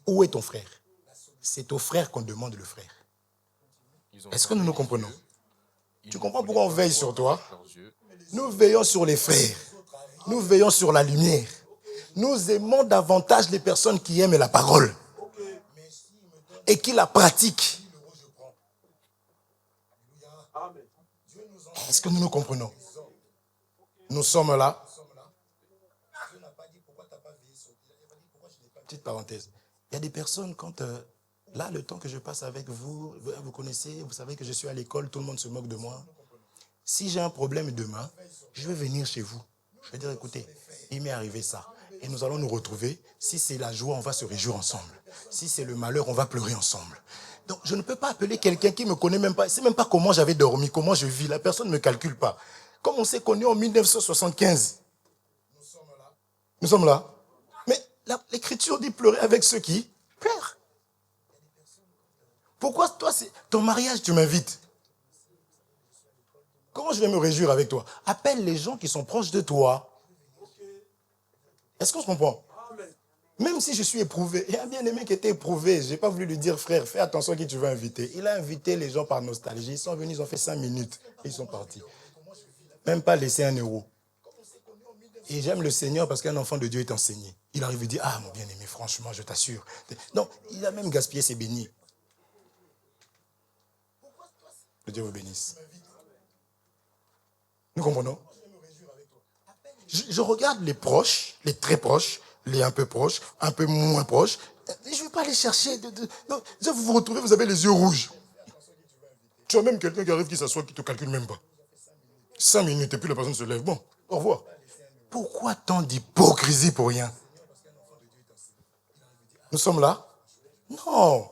où est ton frère? C'est au frère qu'on demande le frère. Est-ce que nous nous comprenons? Tu comprends pourquoi on veille sur toi? Nous veillons sur les frères. Nous veillons sur la lumière. Nous aimons davantage les personnes qui aiment la parole et qui la pratiquent. Est-ce que nous nous comprenons? Nous sommes là. Petite parenthèse. Il y a des personnes, quand là, le temps que je passe avec vous, vous connaissez, vous savez que je suis à l'école, tout le monde se moque de moi. Si j'ai un problème demain, je vais venir chez vous. Je vais dire, écoutez, il m'est arrivé ça. Et nous allons nous retrouver. Si c'est la joie, on va se réjouir ensemble. Si c'est le malheur, on va pleurer ensemble. Donc, je ne peux pas appeler quelqu'un qui ne me connaît même pas. Il ne sait même pas comment j'avais dormi, comment je vis. La personne ne me calcule pas. Comme on s'est connus en 1975. Nous sommes là. Mais l'Écriture dit pleurer avec ceux qui pleurent. Pourquoi toi, ton mariage, tu m'invites? Comment je vais me réjouir avec toi? Appelle les gens qui sont proches de toi. Est-ce qu'on se comprend? Même si je suis éprouvé, il y a un bien-aimé qui était éprouvé. Je n'ai pas voulu lui dire, frère, fais attention à qui tu veux inviter. Il a invité les gens par nostalgie. Ils sont venus, ils ont fait 5 minutes. Et ils sont partis. Même pas laisser 1 euro. Et j'aime le Seigneur parce qu'un enfant de Dieu est enseigné. Il arrive et dit, ah mon bien-aimé, franchement, je t'assure. Non, il a même gaspillé ses bénis. Que Dieu vous bénisse. Nous comprenons? Je regarde les proches, les très proches, les un peu proches, un peu moins proches. Je ne vais pas les chercher. Non, vous vous retrouvez, vous avez les yeux rouges. Tu as même quelqu'un qui arrive, qui s'assoit, qui ne te calcule même pas. 5 minutes et puis la personne se lève. Bon, au revoir. Pourquoi tant d'hypocrisie pour rien? Nous sommes là? Non.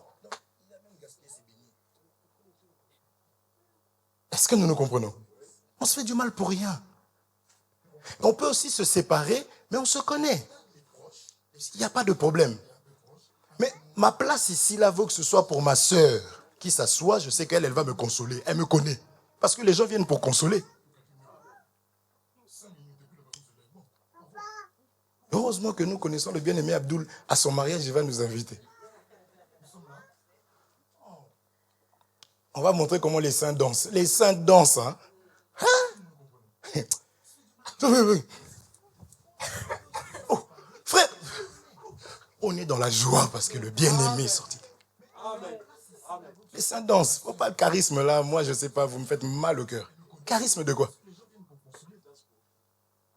Est-ce que nous nous comprenons? On se fait du mal pour rien. On peut aussi se séparer, mais on se connaît. Il n'y a pas de problème. Mais ma place ici, là, vaut que ce soit pour ma sœur qui s'assoit. Je sais qu'elle, elle va me consoler. Elle me connaît. Parce que les gens viennent pour consoler. Heureusement que nous connaissons le bien-aimé Abdoul. À son mariage, il va nous inviter. On va montrer comment les saints dansent. Les saints dansent, hein? Oh, frère, on est dans la joie parce que le bien-aimé est sorti. Les saints dansent. Faut pas le charisme là. Moi, je ne sais pas, vous me faites mal au cœur. Charisme de quoi?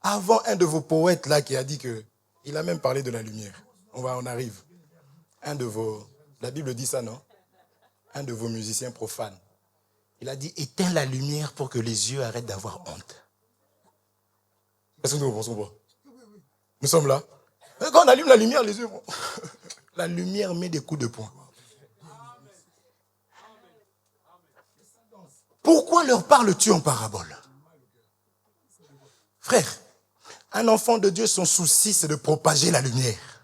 Avant, un de vos poètes là qui a dit que, il a même parlé de la lumière. On arrive. La Bible dit ça, non? Un de vos musiciens profanes. Il a dit, éteins la lumière pour que les yeux arrêtent d'avoir honte. Est-ce que nous comprenons pas? Nous sommes là. Quand on allume la lumière, les yeux vont. La lumière met des coups de poing. Pourquoi leur parles-tu en parabole? Frère, un enfant de Dieu, son souci, c'est de propager la lumière.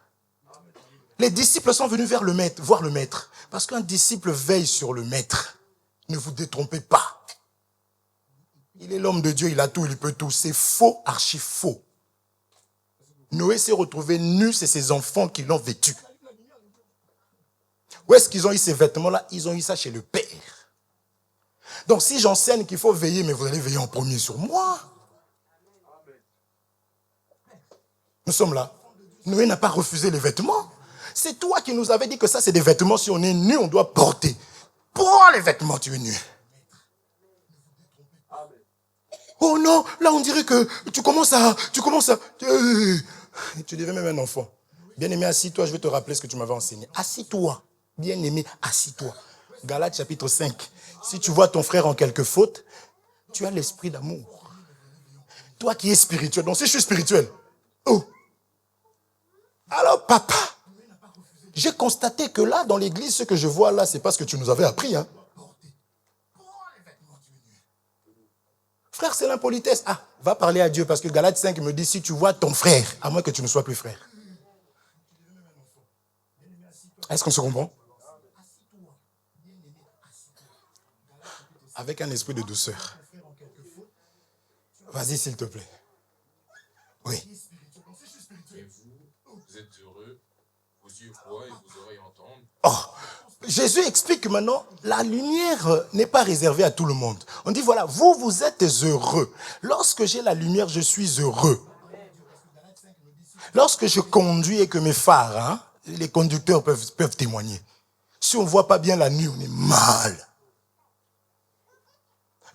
Les disciples sont venus vers le maître, voir le maître. Parce qu'un disciple veille sur le maître. Ne vous détrompez pas. Il est l'homme de Dieu, il a tout, il peut tout. C'est faux, archi faux. Noé s'est retrouvé nu, c'est ses enfants qui l'ont vêtu. Où est-ce qu'ils ont eu ces vêtements-là? Ils ont eu ça chez le Père. Donc si j'enseigne qu'il faut veiller, mais vous allez veiller en premier sur moi. Nous sommes là. Noé n'a pas refusé les vêtements. C'est toi qui nous avais dit que ça, c'est des vêtements. Si on est nu, on doit porter. Prends les vêtements, tu es nu. Oh non, là on dirait que tu commences à... Tu dirais même un enfant. Bien-aimé, assis-toi, je vais te rappeler ce que tu m'avais enseigné. Assis-toi. Bien-aimé, assis-toi. Galates chapitre 5. Si tu vois ton frère en quelque faute, tu as l'esprit d'amour. Toi qui es spirituel. Donc si je suis spirituel, oh. Alors papa, j'ai constaté que là, dans l'église, ce que je vois là, c'est pas ce que tu nous avais appris. Hein. Frère, c'est l'impolitesse. Ah, va parler à Dieu parce que Galates 5 me dit, si tu vois ton frère, à moins que tu ne sois plus frère. Est-ce qu'on se comprend? Avec un esprit de douceur. Vas-y, s'il te plaît. Oui. Et vous êtes heureux, vos yeux voient et vos oreilles entendent. Oh, Jésus explique que maintenant, la lumière n'est pas réservée à tout le monde. On dit, voilà, vous êtes heureux. Lorsque j'ai la lumière, je suis heureux. Lorsque je conduis et que mes phares, hein, les conducteurs peuvent témoigner. Si on ne voit pas bien la nuit, on est mal.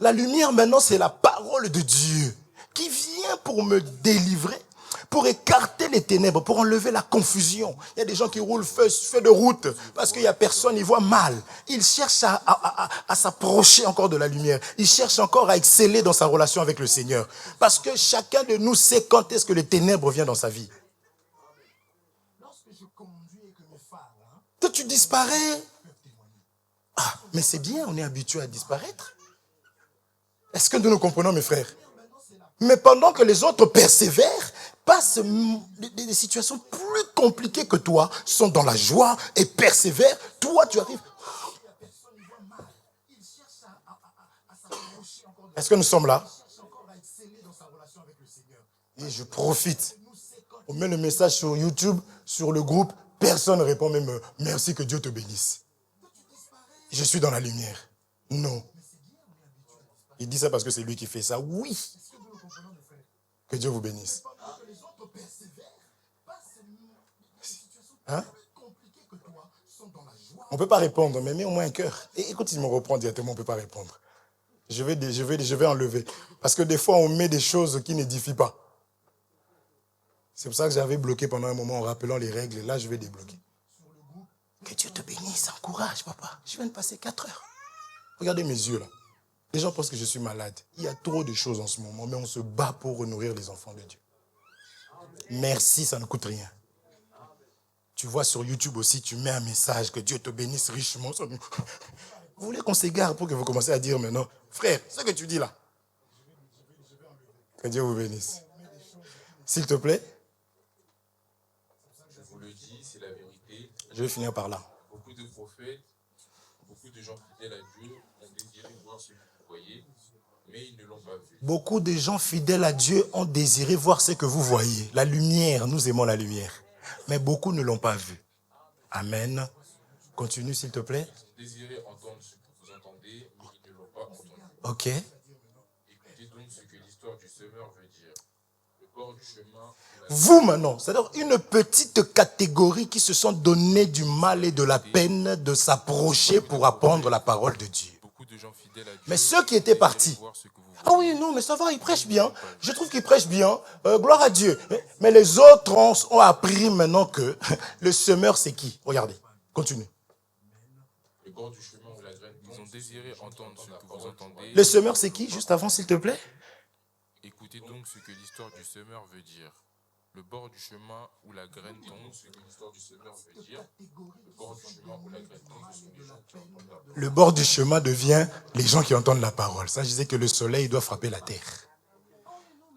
La lumière, maintenant, c'est la parole de Dieu qui vient pour me délivrer, pour écarter les ténèbres, pour enlever la confusion. Il y a des gens qui roulent feu de route parce qu'il n'y a personne, ils voient mal. Ils cherchent à s'approcher encore de la lumière. Ils cherchent encore à exceller dans sa relation avec le Seigneur. Parce que chacun de nous sait quand est-ce que les ténèbres viennent dans sa vie. Toi, tu disparais. Ah, mais c'est bien, on est habitué à disparaître. Est-ce que nous comprenons, mes frères? Mais pendant que les autres persévèrent, passent des situations plus compliquées que toi, sont dans la joie et persévèrent, toi tu arrives. Est-ce que nous sommes là? Et je profite. On met le message sur YouTube, sur le groupe, personne ne répond même merci, que Dieu te bénisse. Je suis dans la lumière. Non. Il dit ça parce que c'est lui qui fait ça. Oui. Que Dieu vous bénisse. Hein? On ne peut pas répondre, mais mets au moins un cœur. Et écoute, il me reprend directement, on ne peut pas répondre. Je vais enlever. Parce que des fois, on met des choses qui n'édifient pas. C'est pour ça que j'avais bloqué pendant un moment en rappelant les règles. Là, je vais débloquer. Que Dieu te bénisse, encourage, papa. Je viens de passer 4 heures. Regardez mes yeux là. Les gens pensent que je suis malade. Il y a trop de choses en ce moment, mais on se bat pour nourrir les enfants de Dieu. Merci, ça ne coûte rien. Tu vois sur YouTube aussi, tu mets un message, que Dieu te bénisse richement. Vous voulez qu'on s'égare pour que vous commencez à dire maintenant, frère, ce que tu dis là. Que Dieu vous bénisse. S'il te plaît. Je vous le dis, c'est la vérité. Je vais finir par là. Beaucoup de prophètes, beaucoup de gens fidèles à Dieu ont désiré voir ce que vous voyez, mais ils ne l'ont pas vu. Beaucoup de gens fidèles à Dieu ont désiré voir ce que vous voyez. La lumière, nous aimons la lumière. Mais beaucoup ne l'ont pas vu. Amen. Continue s'il te plaît. Ils ont désiré entendre ce que vous entendez, mais ils ne l'ont pas entendu. Ok. Écoutez donc ce que l'histoire du semeur veut dire. Le bord du chemin... Vous maintenant, c'est-à-dire une petite catégorie qui se sont donné du mal et de la peine de s'approcher pour apprendre la parole de Dieu. Mais ceux qui étaient partis, ah oui, non, mais ça va, ils prêchent bien. Je trouve qu'ils prêchent bien. Gloire à Dieu. Mais les autres ont appris maintenant que le semeur, c'est qui? Regardez, continue. Le bord du chemin où la graine... Ils ont désiré entendre ce que vous entendez. Le semeur, c'est qui? Juste avant, s'il te plaît. Écoutez donc ce que l'histoire du semeur veut dire. Le bord du chemin où la graine tombe, ce que l'histoire du semeur veut dire. Le bord du chemin où la graine tombe, ce sont les gens qui entendent la parole. Le bord du chemin devient les gens qui entendent la parole. Ça, je disais que le soleil doit frapper la terre.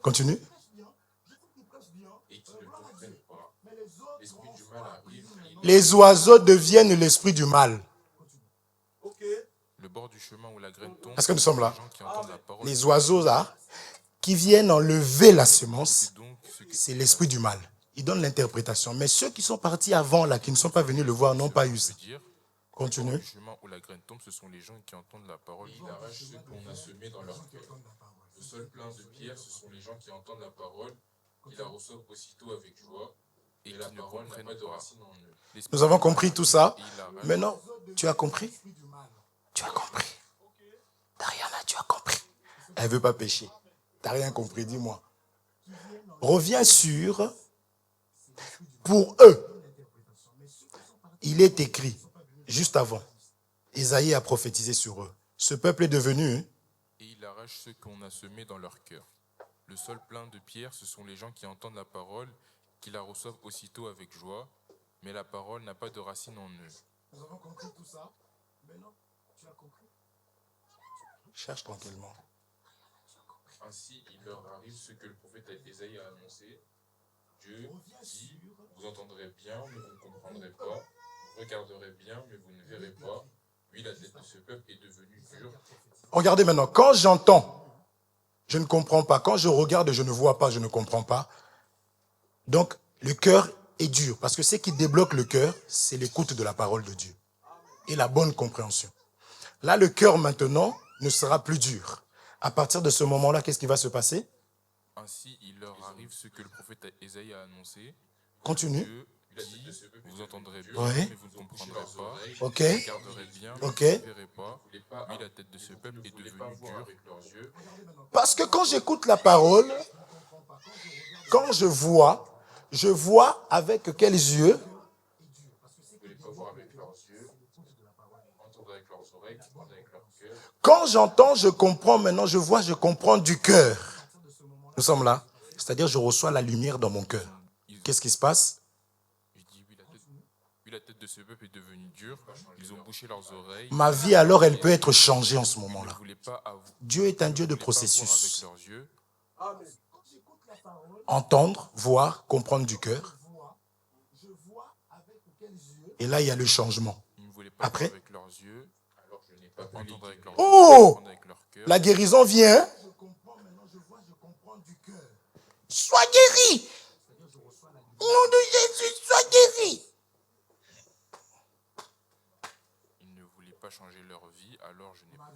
Continue. Et qui ne comprennent pas. L'esprit du mal arrive. Les oiseaux deviennent l'esprit du mal. Le bord du chemin où la graine tombe. Est-ce que nous sommes là? Les gens qui entendent la parole. Les oiseaux là, qui viennent enlever la semence, c'est l'esprit du mal. Ils donnent l'interprétation. Mais ceux qui sont partis avant là, qui ne sont pas venus le voir, n'ont pas eu ça. Continue. Le chemin où la graine tombe, ce sont les gens qui entendent la parole. Il arrache ce qu'on a semé dans leur cœur. Le sol plein de pierres, ce sont les gens qui entendent la parole, qui la reçoivent aussitôt avec joie, et la parole n'a pas de racine en eux. Nous avons compris tout ça. Maintenant, tu as compris? Tu as compris. Dariana, tu as compris. Elle ne veut pas pécher. Tu n'as rien compris, dis-moi. Reviens sur, pour eux, il est écrit, juste avant, Isaïe a prophétisé sur eux. Ce peuple est devenu... Et il arrache ce qu'on a semé dans leur cœur. Le sol plein de pierres, ce sont les gens qui entendent la parole, qui la reçoivent aussitôt avec joie, mais la parole n'a pas de racine en eux. Nous avons compris tout ça. Maintenant, tu as compris? Cherche tranquillement. Ainsi, il leur arrive ce que le prophète Isaïe a annoncé. Dieu dit, vous entendrez bien, mais vous ne comprendrez pas. Vous regarderez bien, mais vous ne verrez pas. Oui, la tête de ce peuple est devenue dure. Regardez maintenant, quand j'entends, je ne comprends pas. Quand je regarde, je ne vois pas, je ne comprends pas. Donc, le cœur est dur. Parce que ce qui débloque le cœur, c'est l'écoute de la parole de Dieu. Et la bonne compréhension. Là, le cœur maintenant ne sera plus dur. À partir de ce moment-là, qu'est-ce qui va se passer? Ainsi, il leur arrive ce que le prophète Isaïe a annoncé. Continue. Dieu dit, vous entendrez bien, Oui. mais vous ne comprendrez pas. Ok. Vous regarderez bien, mais Ok. vous ne verrez pas. Oui, la tête de ce peuple est devenue dure. Parce que quand j'écoute la parole, Quand je vois avec quels yeux? Vous ne voulez pas voir avec leurs yeux, entendre avec leurs oreilles, comprendre avec leur cœur. Quand j'entends, je comprends. Maintenant, je vois, je comprends du cœur. Nous sommes là. C'est-à-dire, je reçois la lumière dans mon cœur. Qu'est-ce qui se passe? La tête de ce peuple est devenue dure. Ils ont bouché leurs oreilles. Ma vie, alors, elle peut être changée en ce moment-là. Dieu est un Dieu de processus. Entendre, voir, comprendre du cœur. Et là, il y a le changement. Après, oh, la guérison vient. Sois guéri. Au nom de Jésus, sois guéri. Ils ne voulaient pas changer leur vie, alors je n'ai pas.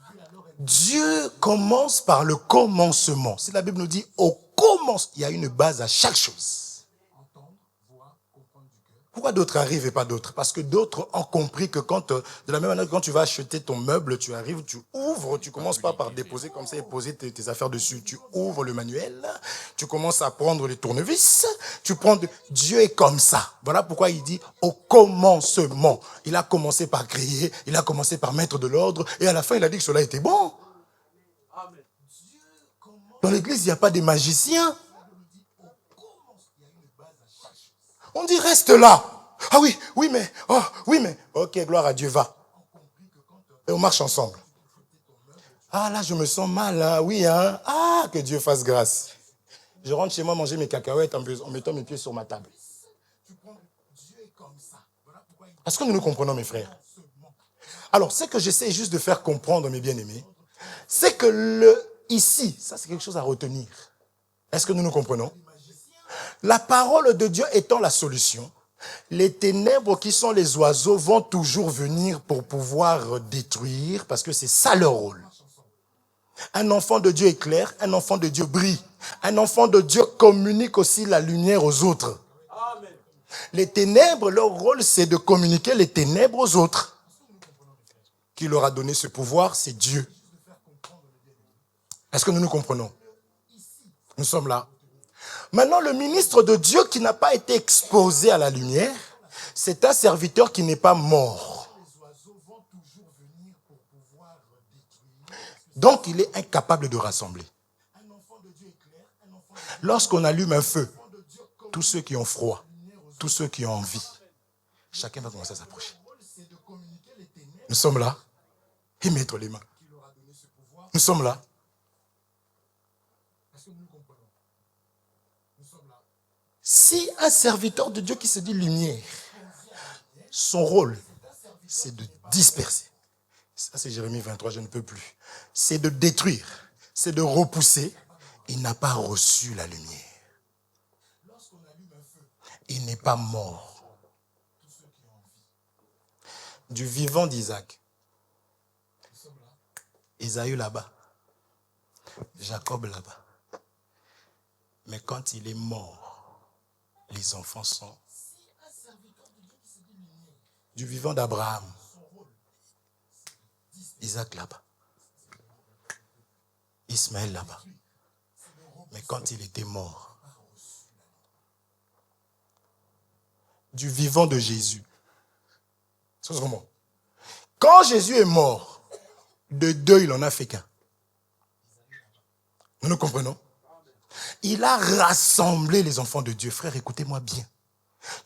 Dieu commence par le commencement. Si la Bible nous dit au commencement, il y a une base à chaque chose. Pourquoi d'autres arrivent et pas d'autres? Parce que d'autres ont compris que de la même manière que quand tu vas acheter ton meuble, tu arrives, tu ouvres, tu commences pas par déposer comme ça et poser tes affaires dessus. Tu ouvres le manuel, tu commences à prendre les tournevis, Dieu est comme ça. Voilà pourquoi il dit au commencement. Il a commencé par créer, il a commencé par mettre de l'ordre et à la fin il a dit que cela était bon. Dans l'église, il n'y a pas de magiciens. On dit reste là. Ah oui, mais, ok, gloire à Dieu, va. Et on marche ensemble. Ah là, je me sens mal, hein. Oui, hein. Ah, que Dieu fasse grâce. Je rentre chez moi manger mes cacahuètes en mettant mes pieds sur ma table. Est-ce que nous nous comprenons, mes frères? Alors, ce que j'essaie juste de faire comprendre, mes bien-aimés, c'est que ici, ça c'est quelque chose à retenir. Est-ce que nous nous comprenons? La parole de Dieu étant la solution, les ténèbres qui sont les oiseaux vont toujours venir pour pouvoir détruire, parce que c'est ça leur rôle. Un enfant de Dieu éclaire, un enfant de Dieu brille. Un enfant de Dieu communique aussi la lumière aux autres. Les ténèbres, leur rôle, c'est de communiquer les ténèbres aux autres. Qui leur a donné ce pouvoir, c'est Dieu. Est-ce que nous nous comprenons? Nous sommes là. Maintenant, le ministre de Dieu qui n'a pas été exposé à la lumière, c'est un serviteur qui n'est pas mort. Donc, il est incapable de rassembler. Lorsqu'on allume un feu, tous ceux qui ont froid, tous ceux qui ont envie, chacun va commencer à s'approcher. Nous sommes là et mettre les mains. Nous sommes là. Si un serviteur de Dieu qui se dit lumière, son rôle, c'est de disperser. Ça, c'est Jérémie 23, je ne peux plus. C'est de détruire, c'est de repousser. Il n'a pas reçu la lumière. Il n'est pas mort. Du vivant d'Isaac, Ésaü là-bas, Jacob là-bas. Mais quand il est mort, les enfants sont du vivant d'Abraham, Isaac là-bas, Ismaël là-bas. Mais quand il était mort, du vivant de Jésus. C'est comment? Quand Jésus est mort, de deux, il n'en a fait qu'un. Nous nous comprenons? Il a rassemblé les enfants de Dieu. Frère, écoutez-moi bien.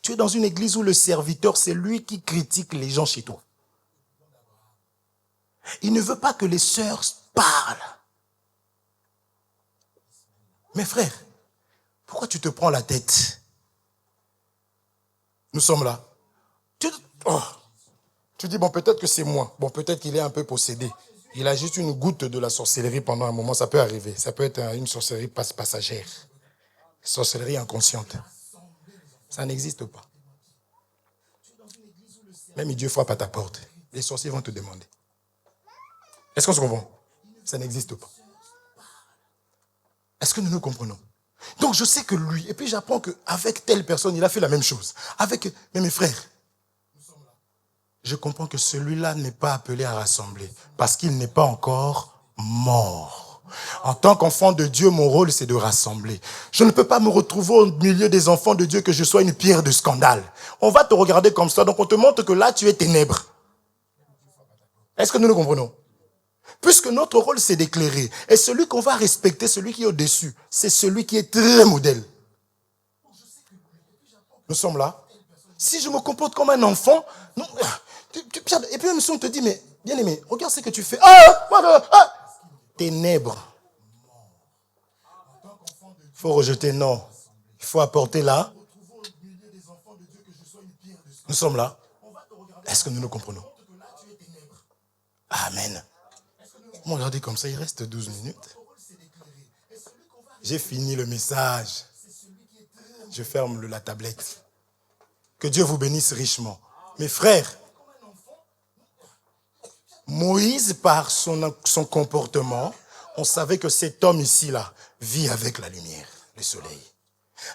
Tu es dans une église où le serviteur, c'est lui qui critique les gens chez toi. Il ne veut pas que les sœurs parlent. Mais frère, pourquoi tu te prends la tête? Nous sommes là. Tu dis, bon, peut-être que c'est moi. Bon, peut-être qu'il est un peu possédé. Il a juste une goutte de la sorcellerie pendant un moment. Ça peut arriver. Ça peut être une sorcellerie passagère. Sorcellerie inconsciente. Ça n'existe pas. Même Dieu frappe à ta porte. Les sorciers vont te demander. Est-ce qu'on se comprend? Ça n'existe pas. Est-ce que nous nous comprenons? Donc je sais que lui, et puis j'apprends qu'avec telle personne, il a fait la même chose. Mais mes frères, je comprends que celui-là n'est pas appelé à rassembler parce qu'il n'est pas encore mort. En tant qu'enfant de Dieu, mon rôle, c'est de rassembler. Je ne peux pas me retrouver au milieu des enfants de Dieu que je sois une pierre de scandale. On va te regarder comme ça, donc on te montre que là, tu es ténèbres. Est-ce que nous le comprenons? Puisque notre rôle, c'est d'éclairer. Et celui qu'on va respecter, celui qui est au-dessus, c'est celui qui est très modèle. Nous sommes là. Si je me comporte comme un enfant, non, et puis même si on te dit, mais bien aimé, regarde ce que tu fais. Ténèbres. Il faut rejeter, non. Il faut apporter là. Nous sommes là. Est-ce que nous nous comprenons? Amen. On regarde comme ça, il reste 12 minutes. J'ai fini le message. Je ferme la tablette. Que Dieu vous bénisse richement. Mes frères, Moïse, par son comportement, on savait que cet homme ici-là vit avec la lumière, le soleil.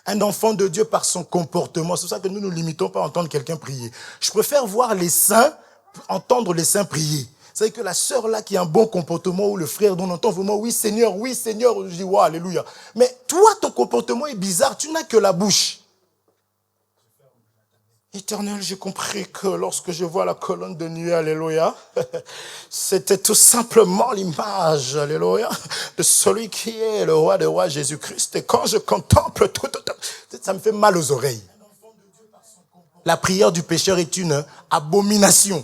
Un enfant de Dieu, par son comportement, c'est pour ça que nous ne nous limitons pas à entendre quelqu'un prier. Je préfère voir les saints, entendre les saints prier. C'est que la sœur là qui a un bon comportement, ou le frère dont on entend vraiment, oui Seigneur, je dis, wow, alléluia. Mais toi, ton comportement est bizarre, tu n'as que la bouche. Éternel, j'ai compris que lorsque je vois la colonne de nuée, alléluia, c'était tout simplement l'image, alléluia, de celui qui est le roi des rois, Jésus-Christ. Et quand je contemple tout, ça me fait mal aux oreilles. La prière du pécheur est une abomination.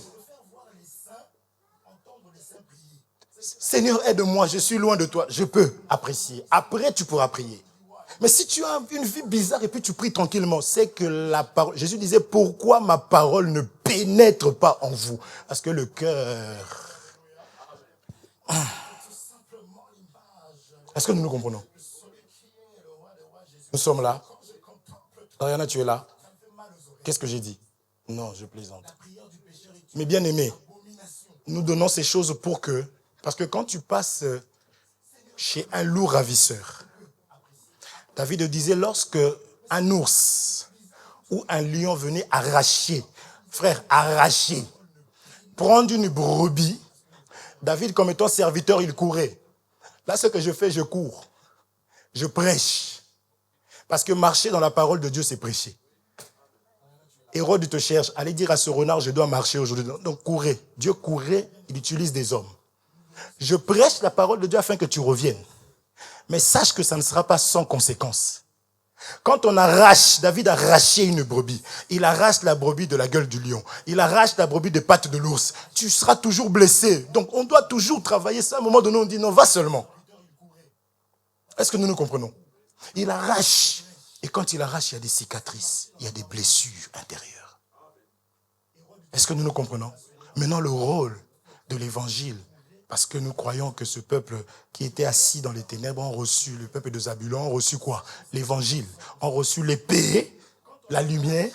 Seigneur, aide-moi, je suis loin de toi. Je peux apprécier. Après, tu pourras prier. Mais si tu as une vie bizarre et puis tu pries tranquillement, c'est que la parole... Jésus disait, pourquoi ma parole ne pénètre pas en vous? Parce que le cœur... Est-ce que nous nous comprenons? Nous sommes là. Ariana, tu es là. Qu'est-ce que j'ai dit? Non, je plaisante. Mais bien aimé, nous donnons ces choses pour que... Parce que quand tu passes chez un loup ravisseur, David disait, lorsque un ours ou un lion venait arracher, frère, arracher, prendre une brebis, David, comme étant serviteur, il courait. Là, ce que je fais, je cours. Je prêche. Parce que marcher dans la parole de Dieu, c'est prêcher. Hérode te cherche. Allez dire à ce renard, je dois marcher aujourd'hui. Donc, courez. Dieu courait, il utilise des hommes. Je prêche la parole de Dieu afin que tu reviennes. Mais sache que ça ne sera pas sans conséquence. Quand on arrache, David a arraché une brebis. Il arrache la brebis de la gueule du lion. Il arrache la brebis des pattes de l'ours. Tu seras toujours blessé. Donc on doit toujours travailler ça. À un moment donné, on dit non, va seulement. Est-ce que nous nous comprenons? Il arrache. Et quand il arrache, il y a des cicatrices. Il y a des blessures intérieures. Est-ce que nous nous comprenons? Maintenant, le rôle de l'évangile. Parce que nous croyons que ce peuple qui était assis dans les ténèbres ont reçu, le peuple de Zabulon, ont reçu quoi? L'évangile. Ont reçu l'épée, la lumière,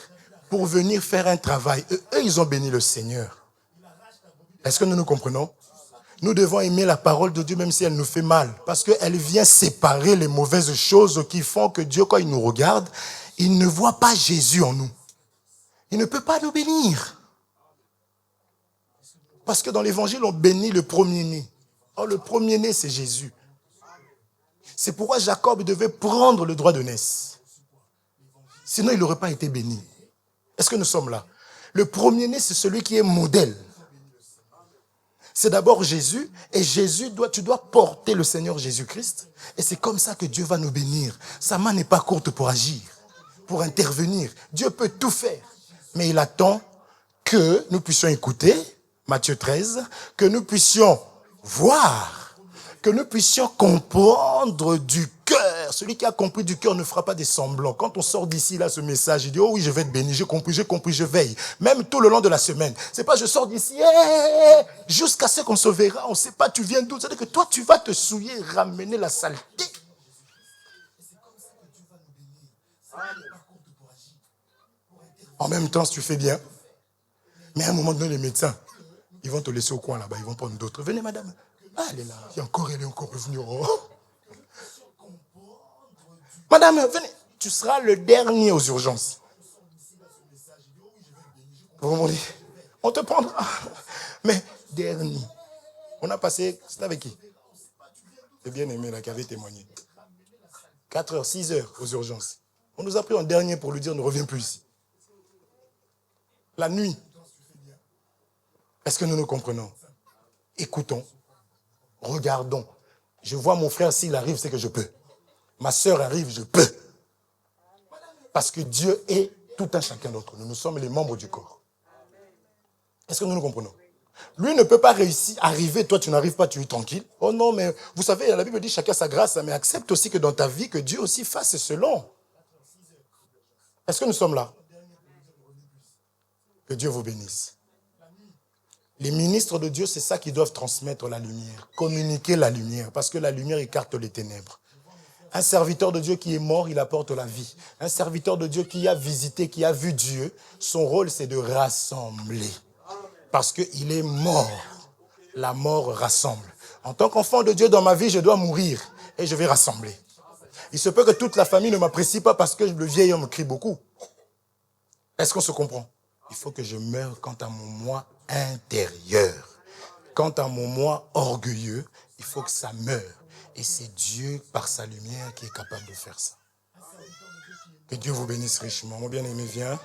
pour venir faire un travail. Eux, ils ont béni le Seigneur. Est-ce que nous nous comprenons? Nous devons aimer la parole de Dieu même si elle nous fait mal. Parce qu'elle vient séparer les mauvaises choses qui font que Dieu, quand il nous regarde, il ne voit pas Jésus en nous. Il ne peut pas nous bénir. Parce que dans l'évangile, on bénit le premier-né. Or, le premier-né, c'est Jésus. C'est pourquoi Jacob devait prendre le droit de naissance. Sinon, il n'aurait pas été béni. Est-ce que nous sommes là? Le premier-né, c'est celui qui est modèle. C'est d'abord Jésus. Et Jésus, tu dois porter le Seigneur Jésus-Christ. Et c'est comme ça que Dieu va nous bénir. Sa main n'est pas courte pour agir, pour intervenir. Dieu peut tout faire. Mais il attend que nous puissions écouter... Matthieu 13, que nous puissions voir, que nous puissions comprendre du cœur. Celui qui a compris du cœur ne fera pas des semblants. Quand on sort d'ici, là, ce message, il dit, oh oui, je vais être béni, j'ai compris, je veille. Même tout le long de la semaine. C'est pas, je sors d'ici, jusqu'à ce qu'on se verra, on ne sait pas, tu viens d'où. C'est-à-dire que toi, tu vas te souiller, ramener la saleté. En même temps, si tu fais bien. Mais à un moment donné, les médecins, ils vont te laisser au coin là-bas, ils vont prendre d'autres. Venez, madame. Ah, elle est là. Elle est encore revenue. Oh. Madame, venez. Tu seras le dernier aux urgences. On te prendra. Mais dernier. On a passé, c'est avec qui? le bien-aimé là qui avait témoigné. 4 heures, 6 heures aux urgences. On nous a pris en dernier pour lui dire ne reviens plus ici. La nuit. Est-ce que nous nous comprenons? Écoutons. Regardons. Je vois mon frère, s'il arrive, c'est que je peux. Ma soeur arrive, je peux. Parce que Dieu est tout un chacun d'entre nous. Nous sommes les membres du corps. Est-ce que nous nous comprenons? Lui ne peut pas réussir, arriver, toi tu n'arrives pas, tu es tranquille. Oh non, mais vous savez, la Bible dit chacun sa grâce, mais accepte aussi que dans ta vie, que Dieu aussi fasse selon. Est-ce que nous sommes là? Que Dieu vous bénisse. Les ministres de Dieu, c'est ça qu'ils doivent transmettre la lumière, communiquer la lumière, parce que la lumière écarte les ténèbres. Un serviteur de Dieu qui est mort, il apporte la vie. Un serviteur de Dieu qui a visité, qui a vu Dieu, son rôle c'est de rassembler. Parce qu'il est mort. La mort rassemble. En tant qu'enfant de Dieu dans ma vie, je dois mourir et je vais rassembler. Il se peut que toute la famille ne m'apprécie pas parce que le vieil homme crie beaucoup. Est-ce qu'on se comprend? Il faut que je meure quant à mon moi intérieur. Quant à mon moi orgueilleux, il faut que ça meure. Et c'est Dieu, par sa lumière, qui est capable de faire ça. Que Dieu vous bénisse richement. Mon bien-aimé, viens.